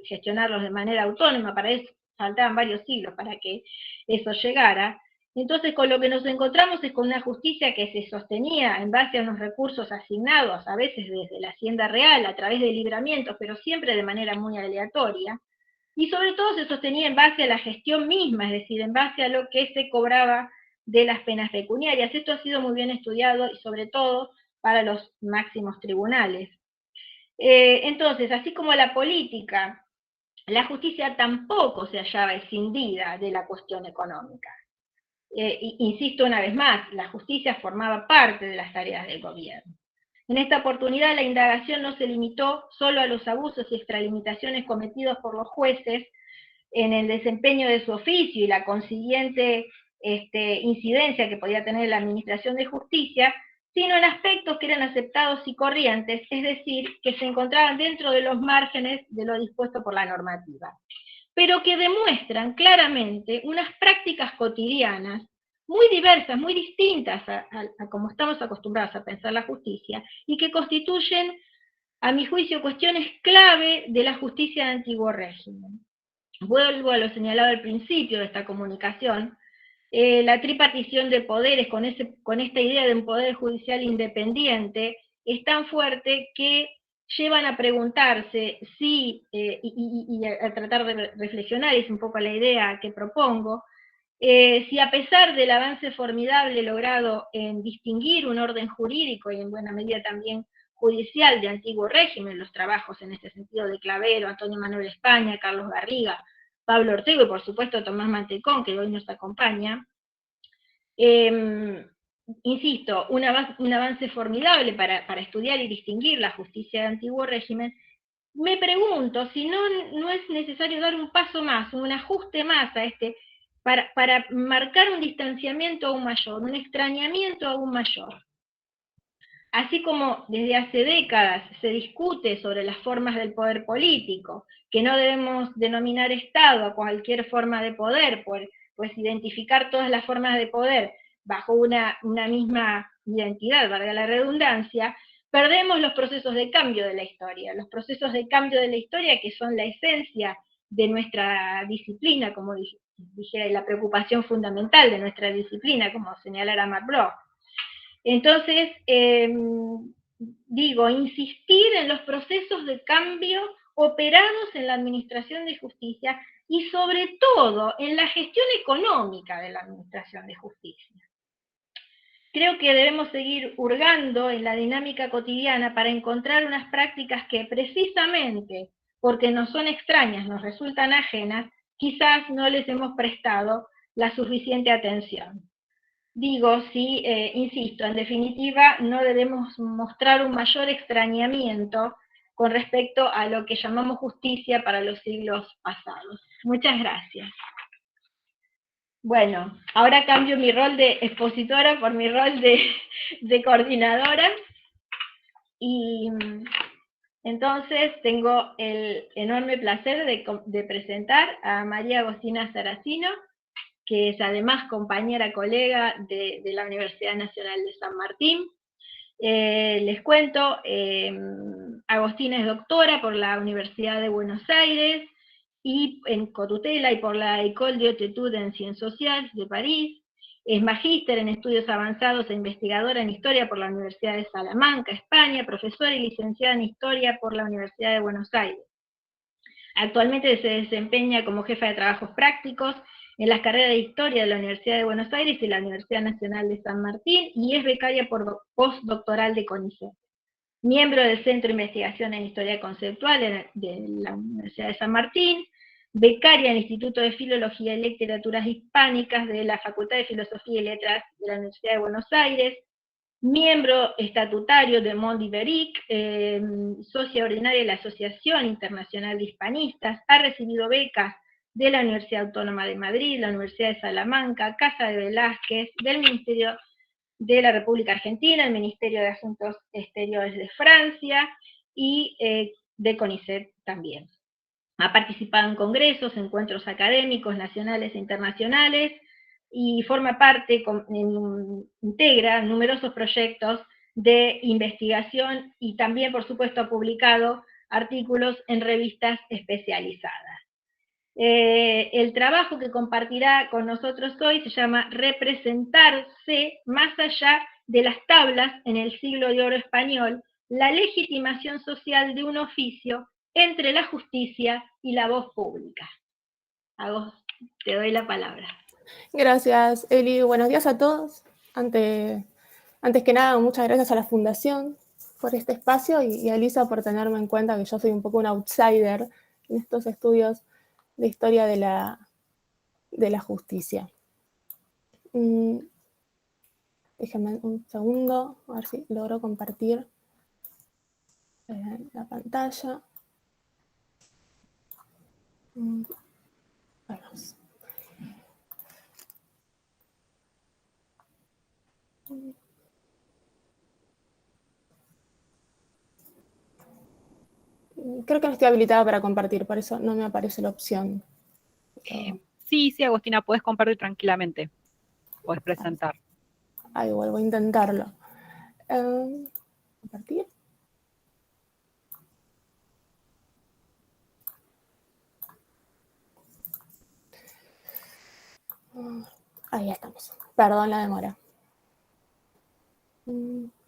B: gestionarlos de manera autónoma. Para eso faltaban varios siglos para que eso llegara. Entonces, con lo que nos encontramos es con una justicia que se sostenía en base a unos recursos asignados, a veces desde la Hacienda Real, a través de libramientos, pero siempre de manera muy aleatoria, y sobre todo se sostenía en base a la gestión misma, es decir, en base a lo que se cobraba de las penas pecuniarias. Esto ha sido muy bien estudiado y sobre todo para los máximos tribunales. Entonces, así como la política, la justicia tampoco se hallaba escindida de la cuestión económica. Insisto una vez más, la justicia formaba parte de las tareas del gobierno. En esta oportunidad la indagación no se limitó solo a los abusos y extralimitaciones cometidos por los jueces en el desempeño de su oficio y la consiguiente incidencia que podía tener la administración de justicia, sino en aspectos que eran aceptados y corrientes, es decir, que se encontraban dentro de los márgenes de lo dispuesto por la normativa. pero que demuestran claramente unas prácticas cotidianas muy diversas, muy distintas a como estamos acostumbrados a pensar la justicia, y que constituyen, a mi juicio, cuestiones clave de la justicia de antiguo régimen. Vuelvo a lo señalado al principio de esta comunicación, la tripartición de poderes con esta idea de un poder judicial independiente es tan fuerte que llevan a preguntarse si, y a tratar de reflexionar, es un poco la idea que propongo, si a pesar del avance formidable logrado en distinguir un orden jurídico y en buena medida también judicial de antiguo régimen, los trabajos en este sentido de Clavero, Antonio Manuel España, Carlos Garriga, Pablo Ortega y por supuesto Tomás Mantecón, que hoy nos acompaña, insisto, un avance formidable para estudiar y distinguir la justicia de antiguo régimen. Me pregunto si no es necesario dar un paso más, un ajuste más a para marcar un distanciamiento aún mayor, un extrañamiento aún mayor. Así como desde hace décadas se discute sobre las formas del poder político, que no debemos denominar Estado a cualquier forma de poder, pues identificar todas las formas de poder bajo una misma identidad, valga la redundancia, perdemos los procesos de cambio de la historia, los procesos de cambio de la historia que son la esencia de nuestra disciplina, como dije, la preocupación fundamental de nuestra disciplina, como señalara Marc Bloch. Entonces, digo, insistir en los procesos de cambio operados en la administración de justicia y sobre todo en la gestión económica de la administración de justicia. Creo que debemos seguir hurgando en la dinámica cotidiana para encontrar unas prácticas que precisamente porque nos son extrañas, nos resultan ajenas, quizás no les hemos prestado la suficiente atención. Digo, sí, insisto, en definitiva, no debemos mostrar un mayor extrañamiento con respecto a lo que llamamos justicia para los siglos pasados. Muchas gracias. Bueno, ahora cambio mi rol de expositora por mi rol de coordinadora. Y entonces tengo el enorme placer de presentar a María Agostina Saracino, que es además compañera, colega de la Universidad Nacional de San Martín. Les cuento, Agostina es doctora por la Universidad de Buenos Aires, y en cotutela, y por la École de Haute Étude en Ciencias Sociales de París. Es magíster en estudios avanzados e investigadora en historia por la Universidad de Salamanca, España, profesora y licenciada en historia por la Universidad de Buenos Aires. Actualmente se desempeña como jefa de trabajos prácticos en las carreras de Historia de la Universidad de Buenos Aires y la Universidad Nacional de San Martín, y es becaria postdoctoral de CONICET. Miembro del Centro de Investigación en Historia Conceptual de la Universidad de San Martín, becaria en el Instituto de Filología y Literaturas Hispánicas de la Facultad de Filosofía y Letras de la Universidad de Buenos Aires, miembro estatutario de Monde Ibérique, socia ordinaria de la Asociación Internacional de Hispanistas, ha recibido becas de la Universidad Autónoma de Madrid, la Universidad de Salamanca, Casa de Velázquez, del Ministerio de la República Argentina, el Ministerio de Asuntos Exteriores de Francia y de CONICET también. Ha participado en congresos, encuentros académicos nacionales e internacionales, y forma parte, integra numerosos proyectos de investigación, y también, por supuesto, ha publicado artículos en revistas especializadas. El trabajo que compartirá con nosotros hoy se llama Representarse más allá de las tablas en el siglo de oro español, la legitimación social de un oficio entre la justicia y la voz pública. A vos te doy la palabra.
F: Gracias, Eli. Buenos días a todos. Antes que nada, muchas gracias a la Fundación por este espacio y a Elisa por tenerme en cuenta que yo soy un poco un outsider en estos estudios de historia de la justicia. Déjenme un segundo, a ver si logro compartir la pantalla. Vamos. Creo que no estoy habilitada para compartir, por eso no me aparece la opción
E: Sí, Agustina, puedes compartir tranquilamente. Puedes presentar.
F: Ahí vuelvo a intentarlo. ¿Compartir? Ahí estamos. Perdón la demora.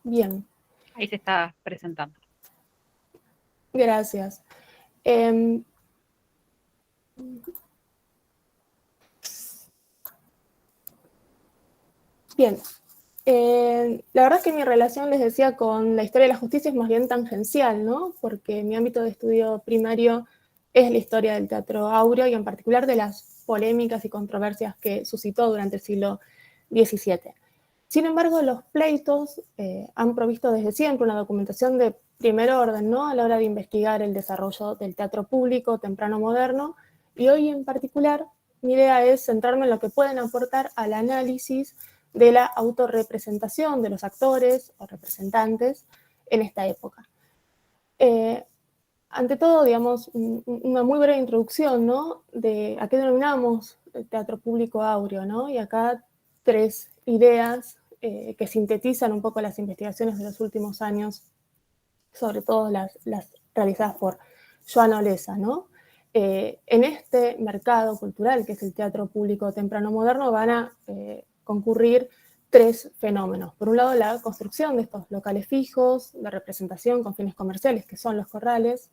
F: Bien.
E: Ahí se está presentando.
F: Gracias. Bien. La verdad es que mi relación, les decía, con la historia de la justicia es más bien tangencial, ¿no? Porque mi ámbito de estudio primario es la historia del teatro áureo y en particular de las polémicas y controversias que suscitó durante el siglo XVII. Sin embargo, los pleitos han provisto desde siempre una documentación de primer orden, ¿no? A la hora de investigar el desarrollo del teatro público temprano moderno, y hoy en particular mi idea es centrarme en lo que pueden aportar al análisis de la autorrepresentación de los actores o representantes en esta época. Ante todo, digamos, una muy breve introducción, ¿no? De a qué denominamos el teatro público áureo, ¿no? Y acá 3 ideas que sintetizan un poco las investigaciones de los últimos años, sobre todo las realizadas por Joan Olesa, ¿no? En este mercado cultural, que es el teatro público temprano moderno, van a concurrir 3 fenómenos. Por un lado, la construcción de estos locales fijos, de representación con fines comerciales, que son los corrales.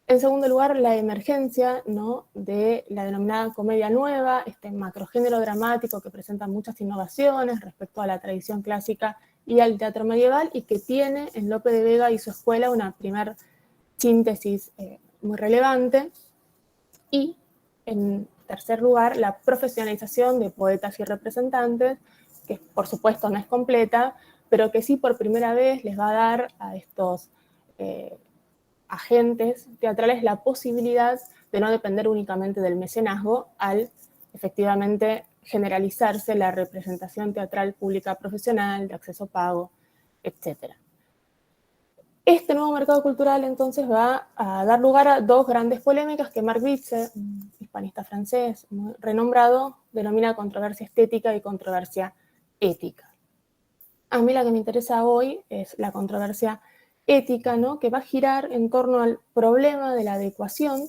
F: En segundo lugar, la emergencia, ¿no? De la denominada comedia nueva, este macrogénero dramático que presenta muchas innovaciones respecto a la tradición clásica y al teatro medieval, y que tiene en Lope de Vega y su escuela una primer síntesis muy relevante. Y, en tercer lugar, la profesionalización de poetas y representantes, que por supuesto no es completa, pero que sí por primera vez les va a dar a estos agentes teatrales la posibilidad de no depender únicamente del mecenazgo al efectivamente generalizarse la representación teatral pública profesional, de acceso pago, etc. Este nuevo mercado cultural entonces va a dar lugar a 2 grandes polémicas que Marc Bitze, un hispanista francés muy renombrado, denomina controversia estética y controversia ética. A mí la que me interesa hoy es la controversia ética, ¿no? Que va a girar en torno al problema de la adecuación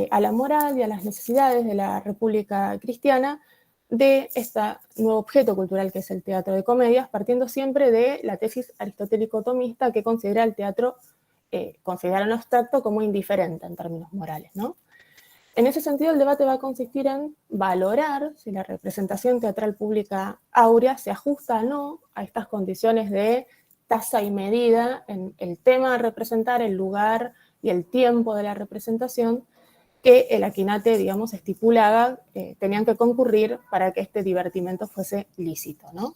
F: a la moral y a las necesidades de la República Cristiana de este nuevo objeto cultural que es el teatro de comedias, partiendo siempre de la tesis aristotélico-tomista que considera el teatro, considera en abstracto como indiferente en términos morales, ¿no? En ese sentido, el debate va a consistir en valorar si la representación teatral pública áurea se ajusta o no a estas condiciones de tasa y medida en el tema a representar, el lugar y el tiempo de la representación que el Aquinate, digamos, estipulaba tenían que concurrir para que este divertimento fuese lícito, ¿no?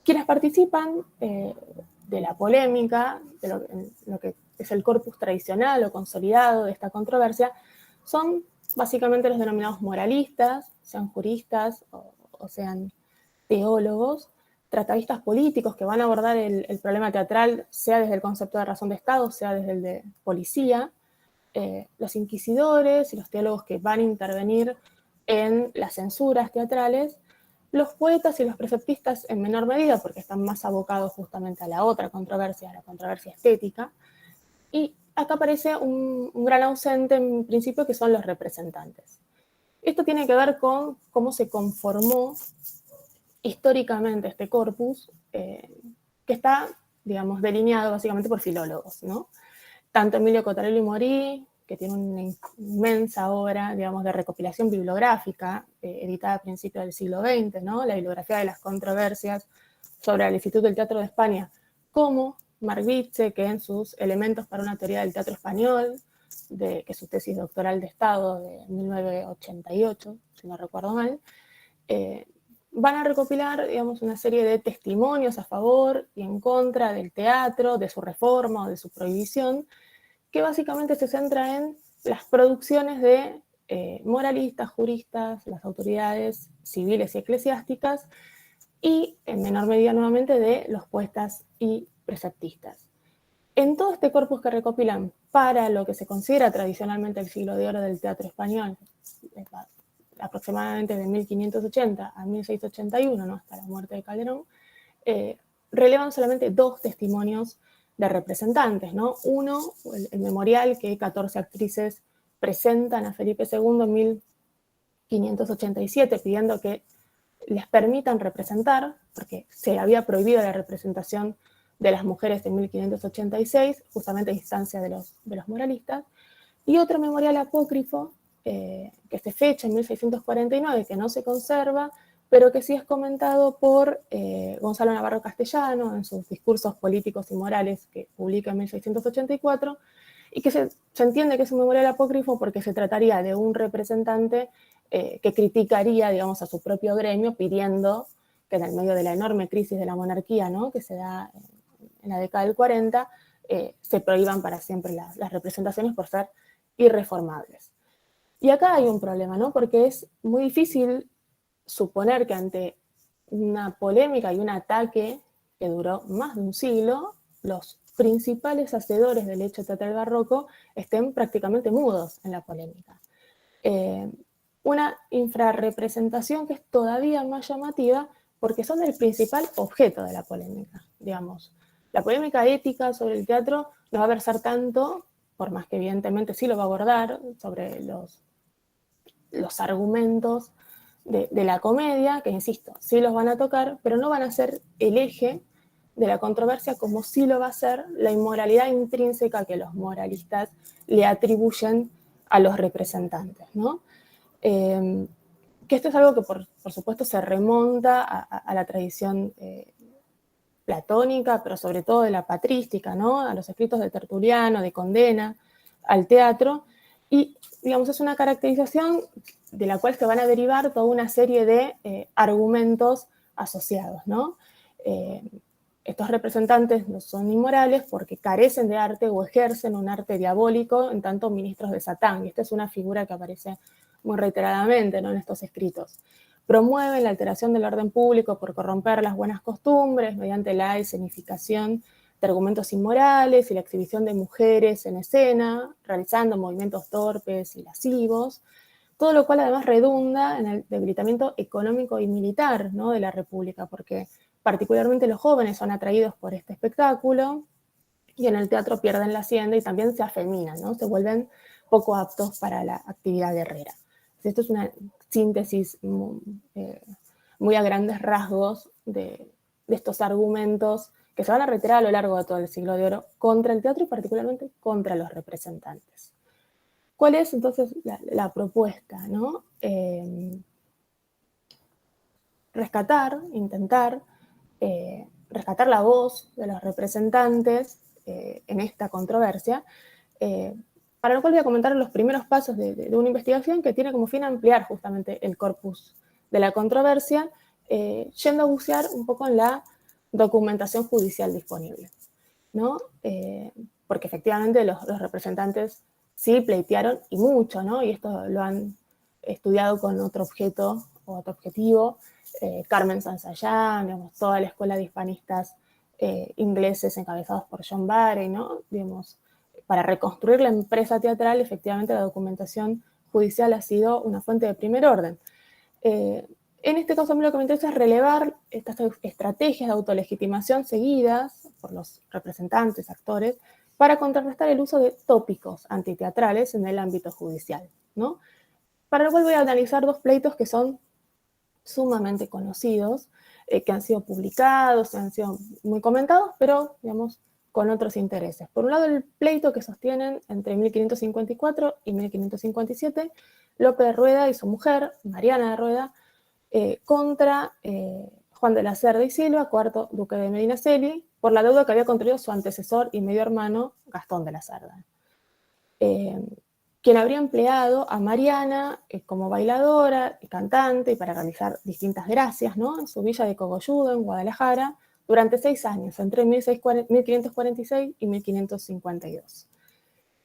F: Quienes participan de la polémica, de lo que es el corpus tradicional o consolidado de esta controversia, son básicamente los denominados moralistas, sean juristas o sean teólogos, tratadistas políticos que van a abordar el problema teatral, sea desde el concepto de razón de Estado, sea desde el de policía, los inquisidores y los teólogos que van a intervenir en las censuras teatrales, los poetas y los preceptistas en menor medida, porque están más abocados justamente a la otra controversia, a la controversia estética, y acá aparece un gran ausente en principio, que son los representantes. Esto tiene que ver con cómo se conformó históricamente este corpus, que está, digamos, delineado básicamente por filólogos, ¿no? Tanto Emilio Cotarelli Morí, que tiene una inmensa obra, digamos, de recopilación bibliográfica, editada a principios del siglo XX, ¿no? La bibliografía de las controversias sobre el Instituto del Teatro de España, como Marc Bitze, que en sus Elementos para una teoría del teatro español, que es su tesis doctoral de Estado de 1988, si no recuerdo mal, van a recopilar, digamos, una serie de testimonios a favor y en contra del teatro, de su reforma o de su prohibición, que básicamente se centra en las producciones de moralistas, juristas, las autoridades civiles y eclesiásticas, y en menor medida nuevamente de los poetas y preceptistas. En todo este corpus que recopilan para lo que se considera tradicionalmente el siglo de oro del teatro español, aproximadamente de 1580 a 1681, ¿no? Hasta la muerte de Calderón, relevan solamente 2 testimonios de representantes, ¿no? Uno, el memorial que 14 actrices presentan a Felipe II en 1587, pidiendo que les permitan representar, porque se había prohibido la representación de las mujeres en 1586, justamente a instancia de los moralistas, y otro memorial apócrifo que se fecha en 1649, que no se conserva, pero que sí es comentado por Gonzalo Navarro Castellano en sus discursos políticos y morales que publica en 1684, y que se entiende que es un memorial apócrifo porque se trataría de un representante que criticaría, digamos, a su propio gremio, pidiendo que en el medio de la enorme crisis de la monarquía, ¿no?, que se da en la década del 40, se prohíban para siempre las representaciones por ser irreformables. Y acá hay un problema, ¿no?, porque es muy difícil suponer que ante una polémica y un ataque que duró más de un siglo, los principales hacedores del hecho teatral barroco estén prácticamente mudos en la polémica. Una infrarrepresentación que es todavía más llamativa porque son el principal objeto de la polémica, digamos. La polémica ética sobre el teatro no va a versar tanto, por más que evidentemente sí lo va a abordar, sobre los argumentos de la comedia, que insisto, sí los van a tocar, pero no van a ser el eje de la controversia como sí lo va a ser la inmoralidad intrínseca que los moralistas le atribuyen a los representantes, ¿no? Que esto es algo que por supuesto se remonta a la tradición platónica, pero sobre todo de la patrística, ¿no?, a los escritos de Tertuliano, de Condena, al teatro, y digamos es una caracterización de la cual se van a derivar toda una serie de argumentos asociados, ¿no? Estos representantes no son inmorales porque carecen de arte o ejercen un arte diabólico en tanto ministros de Satán, y esta es una figura que aparece muy reiteradamente, ¿no?, en estos escritos. Promueven la alteración del orden público por corromper las buenas costumbres mediante la escenificación de argumentos inmorales y la exhibición de mujeres en escena, realizando movimientos torpes y lascivos, todo lo cual además redunda en el debilitamiento económico y militar, ¿no?, de la República, porque particularmente los jóvenes son atraídos por este espectáculo y en el teatro pierden la hacienda y también se afeminan, ¿no?, se vuelven poco aptos para la actividad guerrera. Esto es una síntesis muy a grandes rasgos de estos argumentos que se van a reiterar a lo largo de todo el siglo de oro contra el teatro y particularmente contra los representantes. ¿Cuál es entonces la propuesta, ¿no? Intentar rescatar la voz de los representantes en esta controversia, para lo cual voy a comentar los primeros pasos de una investigación que tiene como fin ampliar justamente el corpus de la controversia, yendo a bucear un poco en la documentación judicial disponible, ¿no? Porque efectivamente los representantes sí pleitearon y mucho, ¿no? Y esto lo han estudiado con otro objeto o otro objetivo, Carmen Sansayán, digamos, toda la escuela de hispanistas ingleses encabezados por John Barry, ¿no? Digamos, para reconstruir la empresa teatral, efectivamente la documentación judicial ha sido una fuente de primer orden. En este caso a mí lo que me interesa es relevar estas estrategias de autolegitimación seguidas por los representantes, actores, para contrarrestar el uso de tópicos antiteatrales en el ámbito judicial, ¿no? Para lo cual voy a analizar 2 pleitos que son sumamente conocidos, que han sido publicados, han sido muy comentados, pero, digamos, con otros intereses. Por un lado, el pleito que sostienen entre 1554 y 1557 Lope de Rueda y su mujer, Mariana de Rueda, contra Juan de la Cerda y Silva, cuarto duque de Medinaceli, por la deuda que había contraído su antecesor y medio hermano, Gastón de la Cerda, quien habría empleado a Mariana como bailadora y cantante y para realizar distintas gracias, ¿no?, en su villa de Cogolludo, en Guadalajara, durante 6 años, entre 1546 y 1552.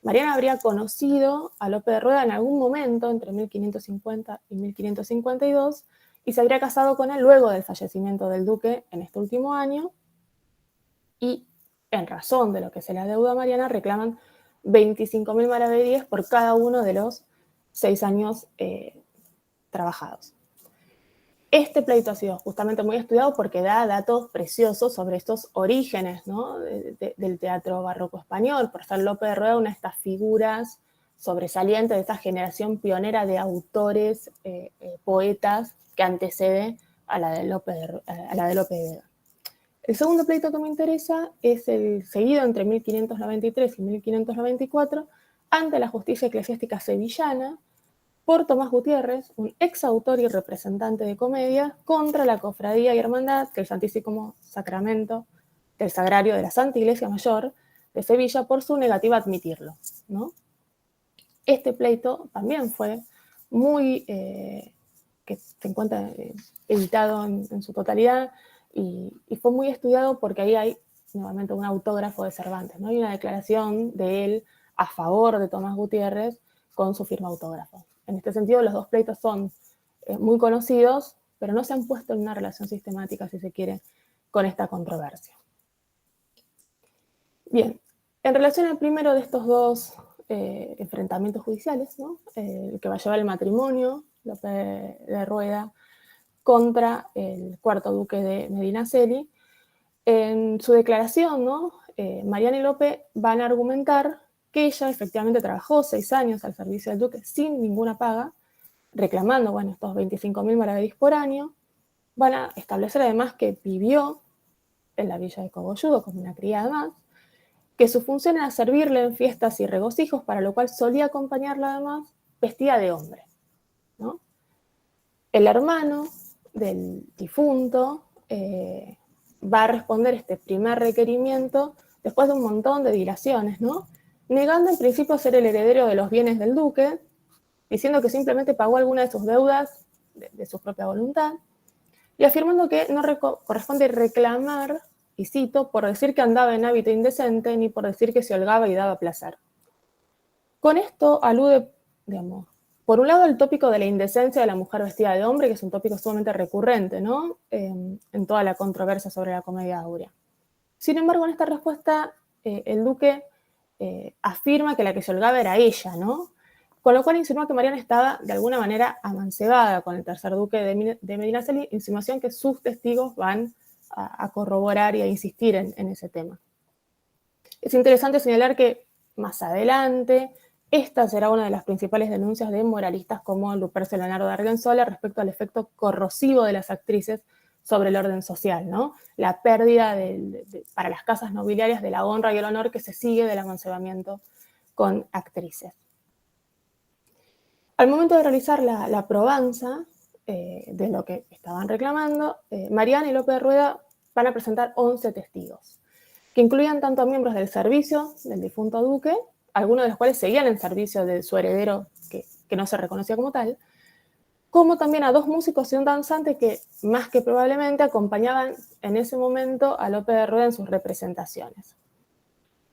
F: Mariana habría conocido a Lope de Rueda en algún momento entre 1550 y 1552 y se habría casado con él luego del fallecimiento del duque en este último año, y en razón de lo que se le adeuda a Mariana, reclaman 25.000 maravedíes por cada uno de los 6 años trabajados. Este pleito ha sido justamente muy estudiado porque da datos preciosos sobre estos orígenes, ¿no?, del teatro barroco español, por ser Lope de Rueda una de estas figuras sobresalientes de esta generación pionera de autores, poetas, que antecede a la de Lope de Vega. El segundo pleito que me interesa es el seguido entre 1593 y 1594 ante la justicia eclesiástica sevillana por Tomás Gutiérrez, un exautor y representante de comedia, contra la cofradía y hermandad del Santísimo Sacramento del Sagrario de la Santa Iglesia Mayor de Sevilla por su negativa a admitirlo, ¿no? Este pleito también fue muy, que se encuentra editado en su totalidad, y fue muy estudiado porque ahí hay nuevamente un autógrafo de Cervantes, ¿no? Hay una declaración de él a favor de Tomás Gutiérrez con su firma autógrafo. En este sentido, los dos pleitos son muy conocidos, pero no se han puesto en una relación sistemática, si se quiere, con esta controversia. Bien, en relación al primero de estos dos enfrentamientos judiciales, ¿no?, el que va a llevar el matrimonio, Lope de Rueda contra el cuarto duque de Medinaceli, en su declaración, ¿no?, Mariana y Lope van a argumentar que ella efectivamente trabajó 6 años al servicio del duque sin ninguna paga, reclamando, bueno, estos 25.000 maravedís por año. Van a establecer además que vivió en la villa de Cogolludo como una criada más, que su función era servirle en fiestas y regocijos, para lo cual solía acompañarla además vestida de hombre, ¿no? El hermano del difunto va a responder este primer requerimiento después de un montón de dilaciones, ¿no?, negando en principio ser el heredero de los bienes del duque, diciendo que simplemente pagó alguna de sus deudas de su propia voluntad, y afirmando que no corresponde reclamar, y cito, por decir que andaba en hábito indecente, ni por decir que se holgaba y daba placer. Con esto alude, digamos, por un lado, el tópico de la indecencia de la mujer vestida de hombre, que es un tópico sumamente recurrente, ¿no?, en toda la controversia sobre la comedia áurea. Sin embargo, en esta respuesta, el duque afirma que la que se holgaba era ella, ¿no?, con lo cual insinúa que Mariana estaba de alguna manera amancebada con el tercer duque de Medinaceli, insinuación que sus testigos van a corroborar y a insistir en ese tema. Es interesante señalar que más adelante esta será una de las principales denuncias de moralistas como Lupercio Leonardo de Argensola respecto al efecto corrosivo de las actrices sobre el orden social, ¿no?, la pérdida para las casas nobiliarias de la honra y el honor que se sigue del amancebamiento con actrices. Al momento de realizar la probanza de lo que estaban reclamando, Mariana y Lope de Rueda van a presentar 11 testigos, que incluían tanto a miembros del servicio del difunto duque, algunos de los cuales seguían en servicio de su heredero, que no se reconocía como tal, como también a 2 músicos y un danzante que, más que probablemente, acompañaban en ese momento a Lope de Rueda en sus representaciones.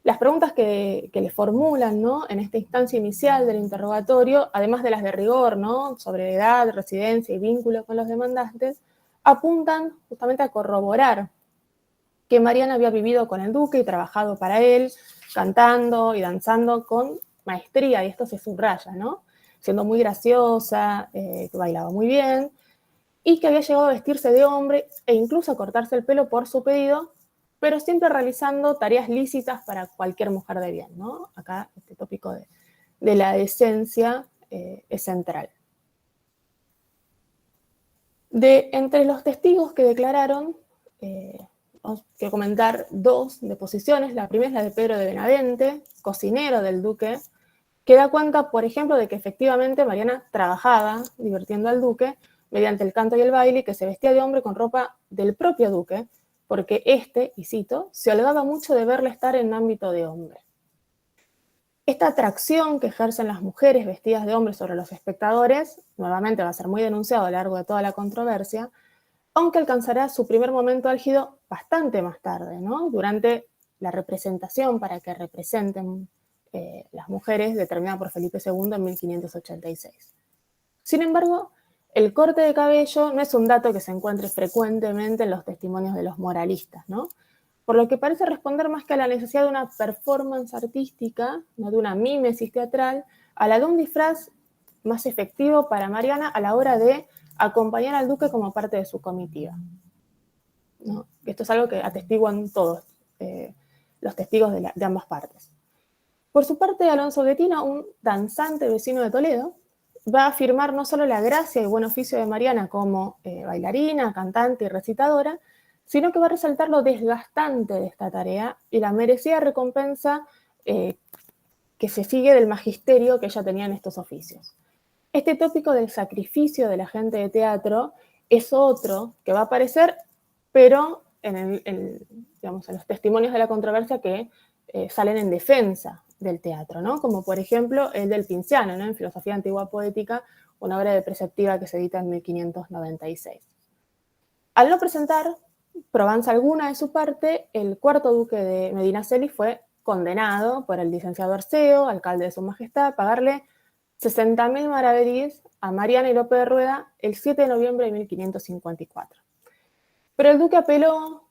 F: Las preguntas que le formulan, ¿no?, en esta instancia inicial del interrogatorio, además de las de rigor, ¿no?, sobre edad, residencia y vínculo con los demandantes, apuntan justamente a corroborar que Mariana había vivido con el duque y trabajado para él, cantando y danzando con maestría, y esto se subraya, ¿no?, siendo muy graciosa, que bailaba muy bien, y que había llegado a vestirse de hombre e incluso a cortarse el pelo por su pedido, pero siempre realizando tareas lícitas para cualquier mujer de bien, ¿no? Acá este tópico de la decencia es central. Entre los testigos que declararon, vamos a comentar 2 deposiciones. La primera es la de Pedro de Benavente, cocinero del duque, que da cuenta, por ejemplo, de que efectivamente Mariana trabajaba divirtiendo al duque mediante el canto y el baile, y que se vestía de hombre con ropa del propio duque, porque este, y cito, se holgaba mucho de verle estar en ámbito de hombre. Esta atracción que ejercen las mujeres vestidas de hombre sobre los espectadores, nuevamente va a ser muy denunciado a lo largo de toda la controversia, aunque alcanzará su primer momento álgido bastante más tarde, ¿no?, durante la representación para que representen las mujeres determinada por Felipe II en 1586. Sin embargo, el corte de cabello no es un dato que se encuentre frecuentemente en los testimonios de los moralistas, ¿no?, por lo que parece responder más que a la necesidad de una performance artística, no de una mímesis teatral, a la de un disfraz más efectivo para Mariana a la hora de acompañar al duque como parte de su comitiva, ¿no? Esto es algo que atestiguan todos los testigos de ambas partes. Por su parte, Alonso Guetina, un danzante vecino de Toledo, va a afirmar no solo la gracia y buen oficio de Mariana como bailarina, cantante y recitadora, sino que va a resaltar lo desgastante de esta tarea y la merecida recompensa que se sigue del magisterio que ella tenía en estos oficios. Este tópico del sacrificio de la gente de teatro es otro que va a aparecer, pero en los testimonios de la controversia que salen en defensa del teatro, ¿no? Como por ejemplo el del Pinciano, ¿no? En Filosofía Antigua Poética, una obra de preceptiva que se edita en 1596. Al no presentar probanza alguna de su parte, el cuarto duque de Medinaceli fue condenado por el licenciado Arceo, alcalde de su majestad, a pagarle 60.000 maravedís a Mariana y Lope de Rueda el 7 de noviembre de 1554. Pero el duque apeló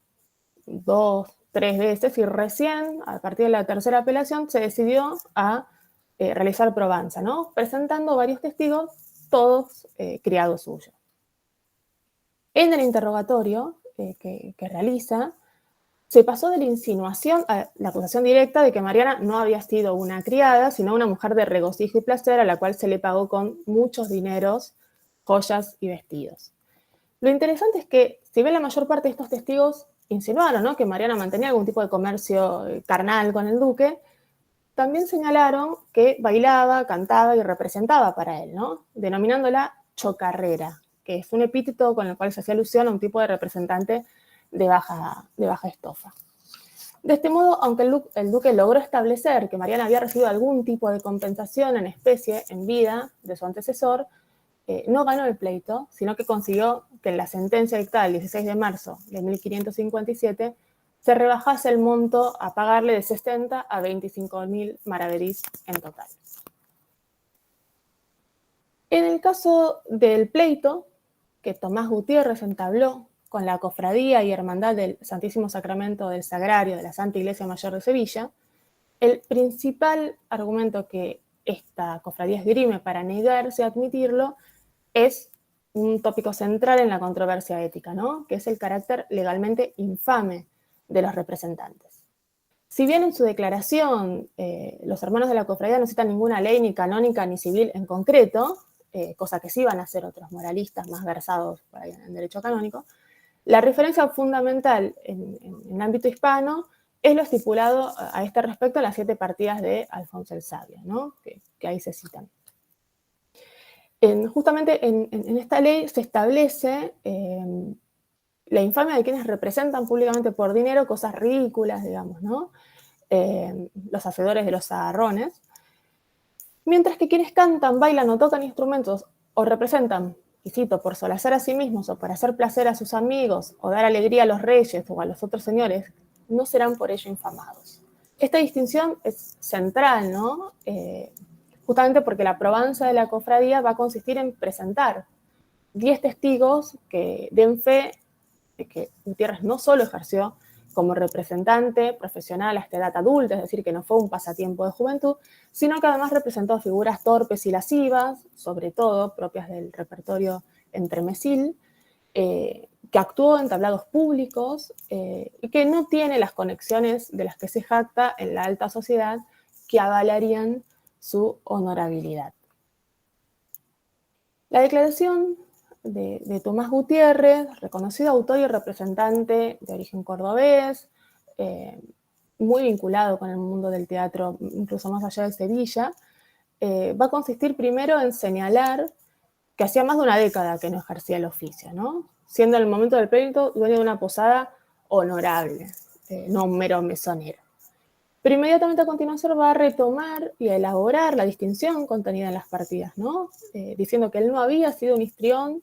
F: 2, 3 veces y recién, a partir de la tercera apelación, se decidió a realizar probanza, ¿no? Presentando varios testigos, todos criados suyos. En el interrogatorio que realiza, se pasó de la insinuación a la acusación directa de que Mariana no había sido una criada, sino una mujer de regocijo y placer a la cual se le pagó con muchos dineros, joyas y vestidos. Lo interesante es que, si bien la mayor parte de estos testigos insinuaron, ¿no?, que Mariana mantenía algún tipo de comercio carnal con el duque, también señalaron que bailaba, cantaba y representaba para él, ¿no?, denominándola chocarrera, que es un epíteto con el cual se hacía alusión a un tipo de representante de baja estofa. De este modo, aunque el duque logró establecer que Mariana había recibido algún tipo de compensación en especie en vida de su antecesor, no ganó el pleito, sino que consiguió que en la sentencia dictada el 16 de marzo de 1557 se rebajase el monto a pagarle de 60 a 25.000 maravedís en total. En el caso del pleito que Tomás Gutiérrez entabló con la Cofradía y Hermandad del Santísimo Sacramento del Sagrario de la Santa Iglesia Mayor de Sevilla, el principal argumento que esta cofradía esgrime para negarse a admitirlo es un tópico central en la controversia ética, ¿no?, que es el carácter legalmente infame de los representantes. Si bien en su declaración los hermanos de la cofradía no citan ninguna ley ni canónica ni civil en concreto, cosa que sí van a hacer otros moralistas más versados por ahí en derecho canónico, la referencia fundamental en el ámbito hispano es lo estipulado a este respecto en las 7 partidas de Alfonso el Sabio, ¿no?, que ahí se citan. Justamente en esta ley se establece la infamia de quienes representan públicamente por dinero cosas ridículas, digamos, ¿no?, los hacedores de los agarrones, mientras que quienes cantan, bailan o tocan instrumentos o representan, y cito, por solacar a sí mismos o para hacer placer a sus amigos o dar alegría a los reyes o a los otros señores, no serán por ello infamados. Esta distinción es central, ¿no?, justamente porque la probanza de la cofradía va a consistir en presentar 10 testigos que den fe de que Gutiérrez no solo ejerció como representante profesional a esta edad adulta, es decir, que no fue un pasatiempo de juventud, sino que además representó figuras torpes y lascivas, sobre todo propias del repertorio entremesil, que actuó en tablados públicos y que no tiene las conexiones de las que se jacta en la alta sociedad que avalarían su honorabilidad. La declaración de Tomás Gutiérrez, reconocido autor y representante de origen cordobés, muy vinculado con el mundo del teatro, incluso más allá de Sevilla, va a consistir primero en señalar que hacía más de una década que no ejercía el oficio, ¿no?, siendo en el momento del pleito dueño de una posada honorable, no un mero mesonero. Pero inmediatamente a continuación va a retomar y a elaborar la distinción contenida en las partidas, ¿no?, diciendo que él no había sido un histrión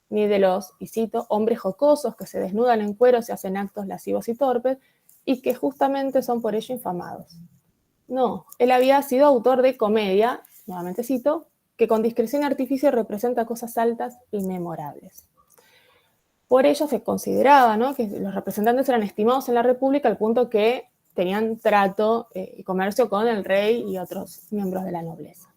F: ni de los, y cito, hombres jocosos que se desnudan en cueros y hacen actos lascivos y torpes, y que justamente son por ello infamados. No, él había sido autor de comedia, nuevamente cito, que con discreción y artificio representa cosas altas y memorables. Por ello se consideraba, ¿no?, que los representantes eran estimados en la República al punto que tenían trato y comercio con el rey y otros miembros de la nobleza.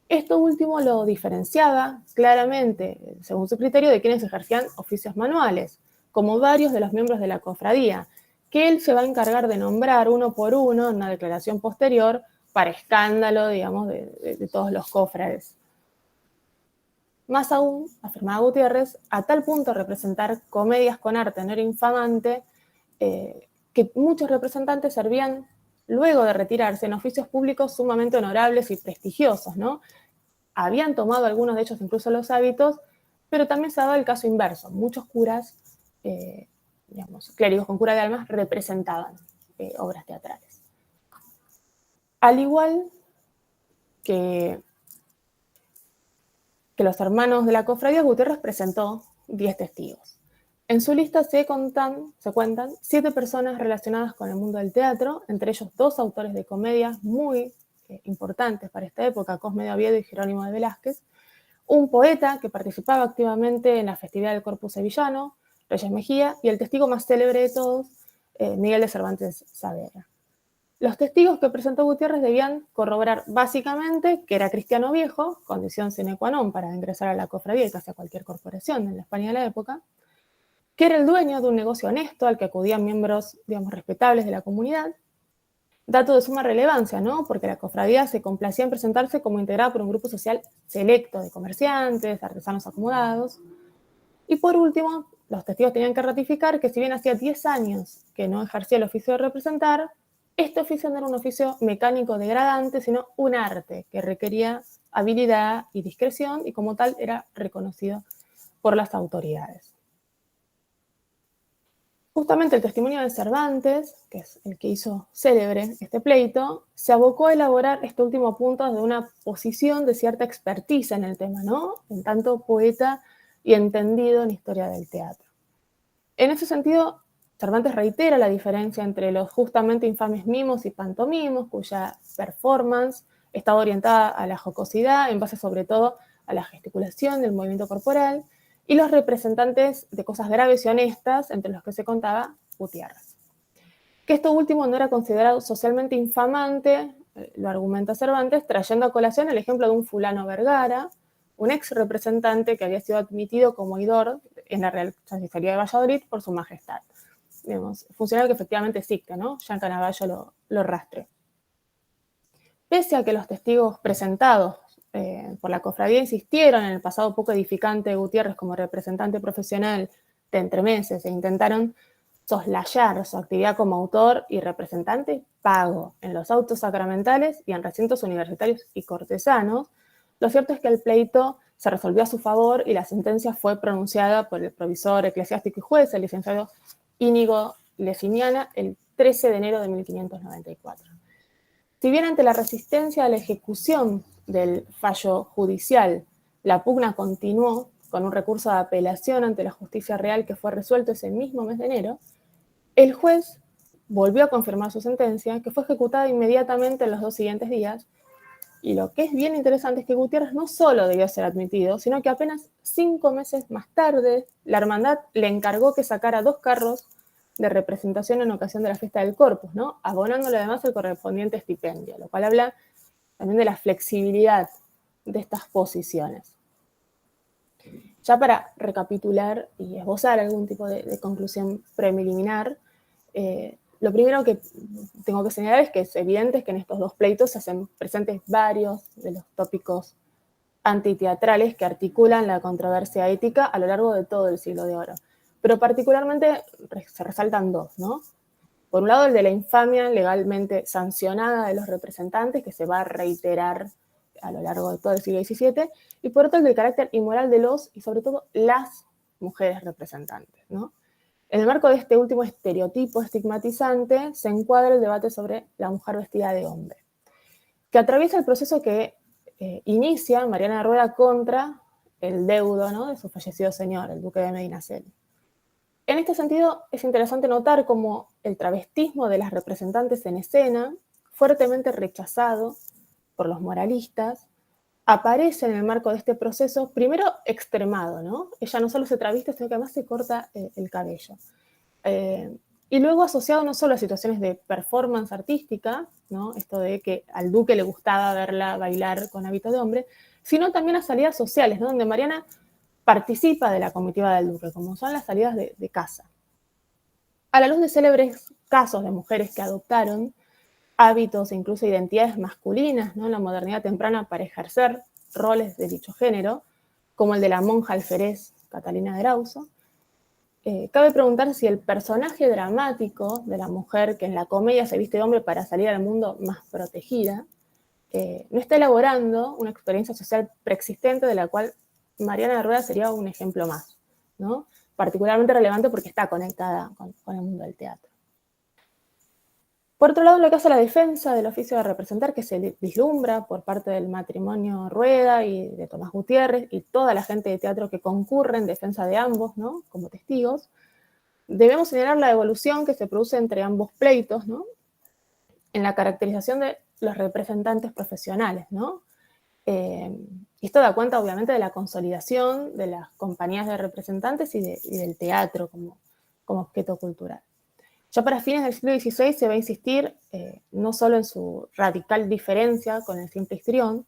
F: Esto último lo diferenciaba claramente, según su criterio, de quienes ejercían oficios manuales, como varios de los miembros de la cofradía, que él se va a encargar de nombrar uno por uno en una declaración posterior para escándalo, digamos, de todos los cofrades. Más aún, afirmaba Gutiérrez, a tal punto representar comedias con arte no era infamante, que muchos representantes servían, luego de retirarse, en oficios públicos sumamente honorables y prestigiosos, ¿no? Habían tomado algunos de ellos incluso los hábitos, pero también se ha dado el caso inverso. Muchos curas, digamos, clérigos con cura de almas, representaban obras teatrales. Al igual que los hermanos de la cofradía, Gutiérrez presentó 10 testigos. En su lista se cuentan 7 personas relacionadas con el mundo del teatro, entre ellos 2 autores de comedias muy importantes para esta época, Cosme de Oviedo y Jerónimo de Velázquez, un poeta que participaba activamente en la festividad del Corpus Sevillano, Reyes Mejía, y el testigo más célebre de todos, Miguel de Cervantes Saavedra. Los testigos que presentó Gutiérrez debían corroborar básicamente que era cristiano viejo, condición sine qua non para ingresar a la cofradía y casi a cualquier corporación en la España de la época, que era el dueño de un negocio honesto al que acudían miembros, digamos, respetables de la comunidad. Dato de suma relevancia, ¿no? Porque la cofradía se complacía en presentarse como integrada por un grupo social selecto de comerciantes, artesanos acomodados. Y por último, los testigos tenían que ratificar que si bien hacía 10 años que no ejercía el oficio de representar, este oficio no era un oficio mecánico degradante, sino un arte que requería habilidad y discreción y como tal era reconocido por las autoridades. Justamente el testimonio de Cervantes, que es el que hizo célebre este pleito, se abocó a elaborar este último punto desde una posición de cierta expertise en el tema, ¿no? En tanto poeta y entendido en historia del teatro. En ese sentido, Cervantes reitera la diferencia entre los justamente infames mimos y pantomimos, cuya performance estaba orientada a la jocosidad, en base sobre todo a la gesticulación del movimiento corporal, y los representantes de cosas graves y honestas, entre los que se contaba Gutiérrez. Que esto último no era considerado socialmente infamante, lo argumenta Cervantes, trayendo a colación el ejemplo de un fulano Vergara, un ex representante que había sido admitido como oidor en la Real Chancellería de Valladolid por su majestad. Digamos, funcionario que efectivamente existe, ¿no? Jean Canavallo lo rastreó. Pese a que los testigos presentados por la cofradía insistieron en el pasado poco edificante de Gutiérrez como representante profesional de entremeses e intentaron soslayar su actividad como autor y representante pago en los autos sacramentales y en recintos universitarios y cortesanos, lo cierto es que el pleito se resolvió a su favor y la sentencia fue pronunciada por el provisor eclesiástico y juez, el licenciado Íñigo Lefiniana, el 13 de enero de 1594. Si bien ante la resistencia a la ejecución del fallo judicial, la pugna continuó con un recurso de apelación ante la justicia real que fue resuelto ese mismo mes de enero, el juez volvió a confirmar su sentencia, que fue ejecutada inmediatamente en los 2 siguientes días, y lo que es bien interesante es que Gutiérrez no solo debió ser admitido, sino que apenas 5 meses más tarde, la hermandad le encargó que sacara 2 carros de representación en ocasión de la fiesta del Corpus, ¿no? Abonándole además el correspondiente estipendio, lo cual habla también de la flexibilidad de estas posiciones. Ya para recapitular y esbozar algún tipo de conclusión preliminar, lo primero que tengo que señalar es que es evidente que en estos 2 pleitos se hacen presentes varios de los tópicos antiteatrales que articulan la controversia ética a lo largo de todo el Siglo de Oro. Pero particularmente se resaltan 2, ¿no? Por un lado, el de la infamia legalmente sancionada de los representantes, que se va a reiterar a lo largo de todo el siglo XVII, y por otro, el del carácter inmoral de los, y sobre todo, las mujeres representantes, ¿no? En el marco de este último estereotipo estigmatizante, se encuadra el debate sobre la mujer vestida de hombre, que atraviesa el proceso que inicia Mariana de Rueda contra el deudo, ¿no?, de su fallecido señor, el duque de Medinaceli. En este sentido, es interesante notar cómo el travestismo de las representantes en escena, fuertemente rechazado por los moralistas, aparece en el marco de este proceso, primero extremado, ¿no? Ella no solo se traviste, sino que además se corta el cabello. Y luego asociado no solo a situaciones de performance artística, ¿no? Esto de que al duque le gustaba verla bailar con hábito de hombre, sino también a salidas sociales, ¿no? Donde Mariana participa de la comitiva del duque, como son las salidas de casa. A la luz de célebres casos de mujeres que adoptaron hábitos e incluso identidades masculinas, ¿no? En la modernidad temprana para ejercer roles de dicho género, como el de la monja alférez Catalina de Erauso, cabe preguntar si el personaje dramático de la mujer que en la comedia se viste de hombre para salir al mundo más protegida, no está elaborando una experiencia social preexistente de la cual Mariana de Rueda sería un ejemplo más, ¿no? Particularmente relevante porque está conectada con el mundo del teatro. Por otro lado, en lo que hace a la defensa del oficio de representar, que se vislumbra por parte del matrimonio Rueda y de Tomás Gutiérrez y toda la gente de teatro que concurre en defensa de ambos, ¿no? Como testigos, debemos señalar la evolución que se produce entre ambos pleitos, ¿no? En la caracterización de los representantes profesionales, ¿no? Y esto da cuenta, obviamente, de la consolidación de las compañías de representantes y del teatro como objeto cultural. Ya para fines del siglo XVI se va a insistir no solo en su radical diferencia con el simple histrión,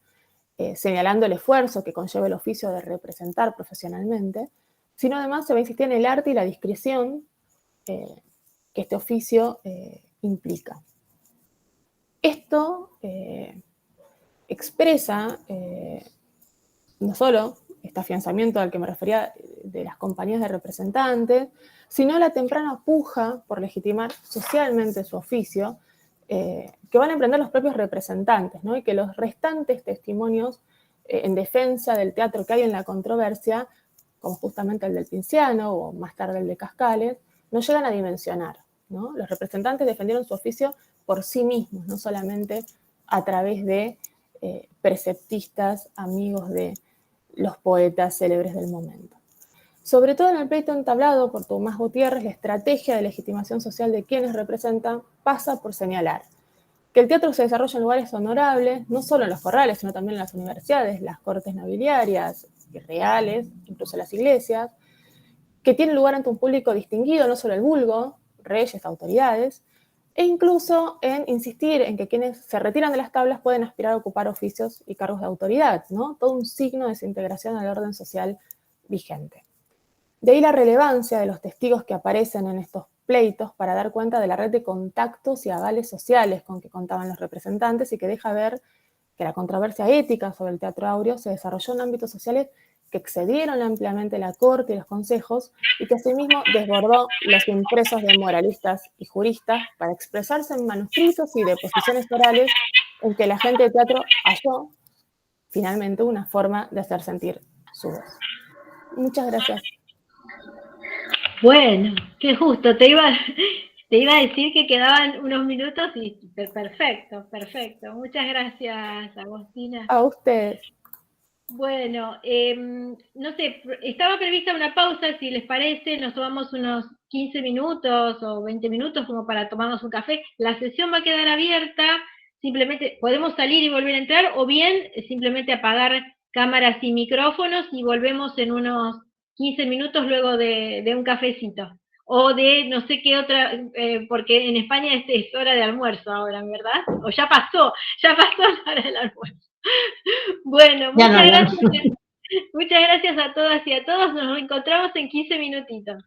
F: señalando el esfuerzo que conlleva el oficio de representar profesionalmente, sino además se va a insistir en el arte y la discreción que este oficio implica. Esto expresa no solo este afianzamiento al que me refería de las compañías de representantes, sino la temprana puja por legitimar socialmente su oficio, que van a emprender los propios representantes, ¿no? Y que los restantes testimonios en defensa del teatro que hay en la controversia, como justamente el del Pinciano o más tarde el de Cascales, no llegan a dimensionar, ¿no? Los representantes defendieron su oficio por sí mismos, no solamente a través de preceptistas, amigos de los poetas célebres del momento. Sobre todo en el pleito entablado por Tomás Gutiérrez, la estrategia de legitimación social de quienes representan pasa por señalar que el teatro se desarrolla en lugares honorables, no solo en los corrales, sino también en las universidades, las cortes nobiliarias y reales, incluso las iglesias, que tiene lugar ante un público distinguido, no solo el vulgo, reyes, autoridades, e incluso en insistir en que quienes se retiran de las tablas pueden aspirar a ocupar oficios y cargos de autoridad, ¿no? Todo un signo de su integración al orden social vigente. De ahí la relevancia de los testigos que aparecen en estos pleitos para dar cuenta de la red de contactos y avales sociales con que contaban los representantes y que deja ver que la controversia ética sobre el teatro áureo se desarrolló en ámbitos sociales que excedieron ampliamente la corte y los consejos y que asimismo desbordó los impresos de moralistas y juristas para expresarse en manuscritos y deposiciones orales en que la gente de teatro halló finalmente una forma de hacer sentir su voz. Muchas gracias.
B: Bueno, qué justo, te iba a decir que quedaban unos minutos y perfecto. Muchas gracias, Agostina.
F: A ustedes.
B: Bueno, no sé, estaba prevista una pausa, si les parece, nos tomamos unos 15 minutos o 20 minutos como para tomarnos un café. La sesión va a quedar abierta, simplemente podemos salir y volver a entrar, o bien simplemente apagar cámaras y micrófonos y volvemos en unos 15 minutos luego de un cafecito. O de no sé qué otra, porque en España es hora de almuerzo ahora, ¿verdad? O ya pasó la hora del almuerzo. Bueno, muchas gracias a todas y a todos. Nos encontramos en 15 minutitos.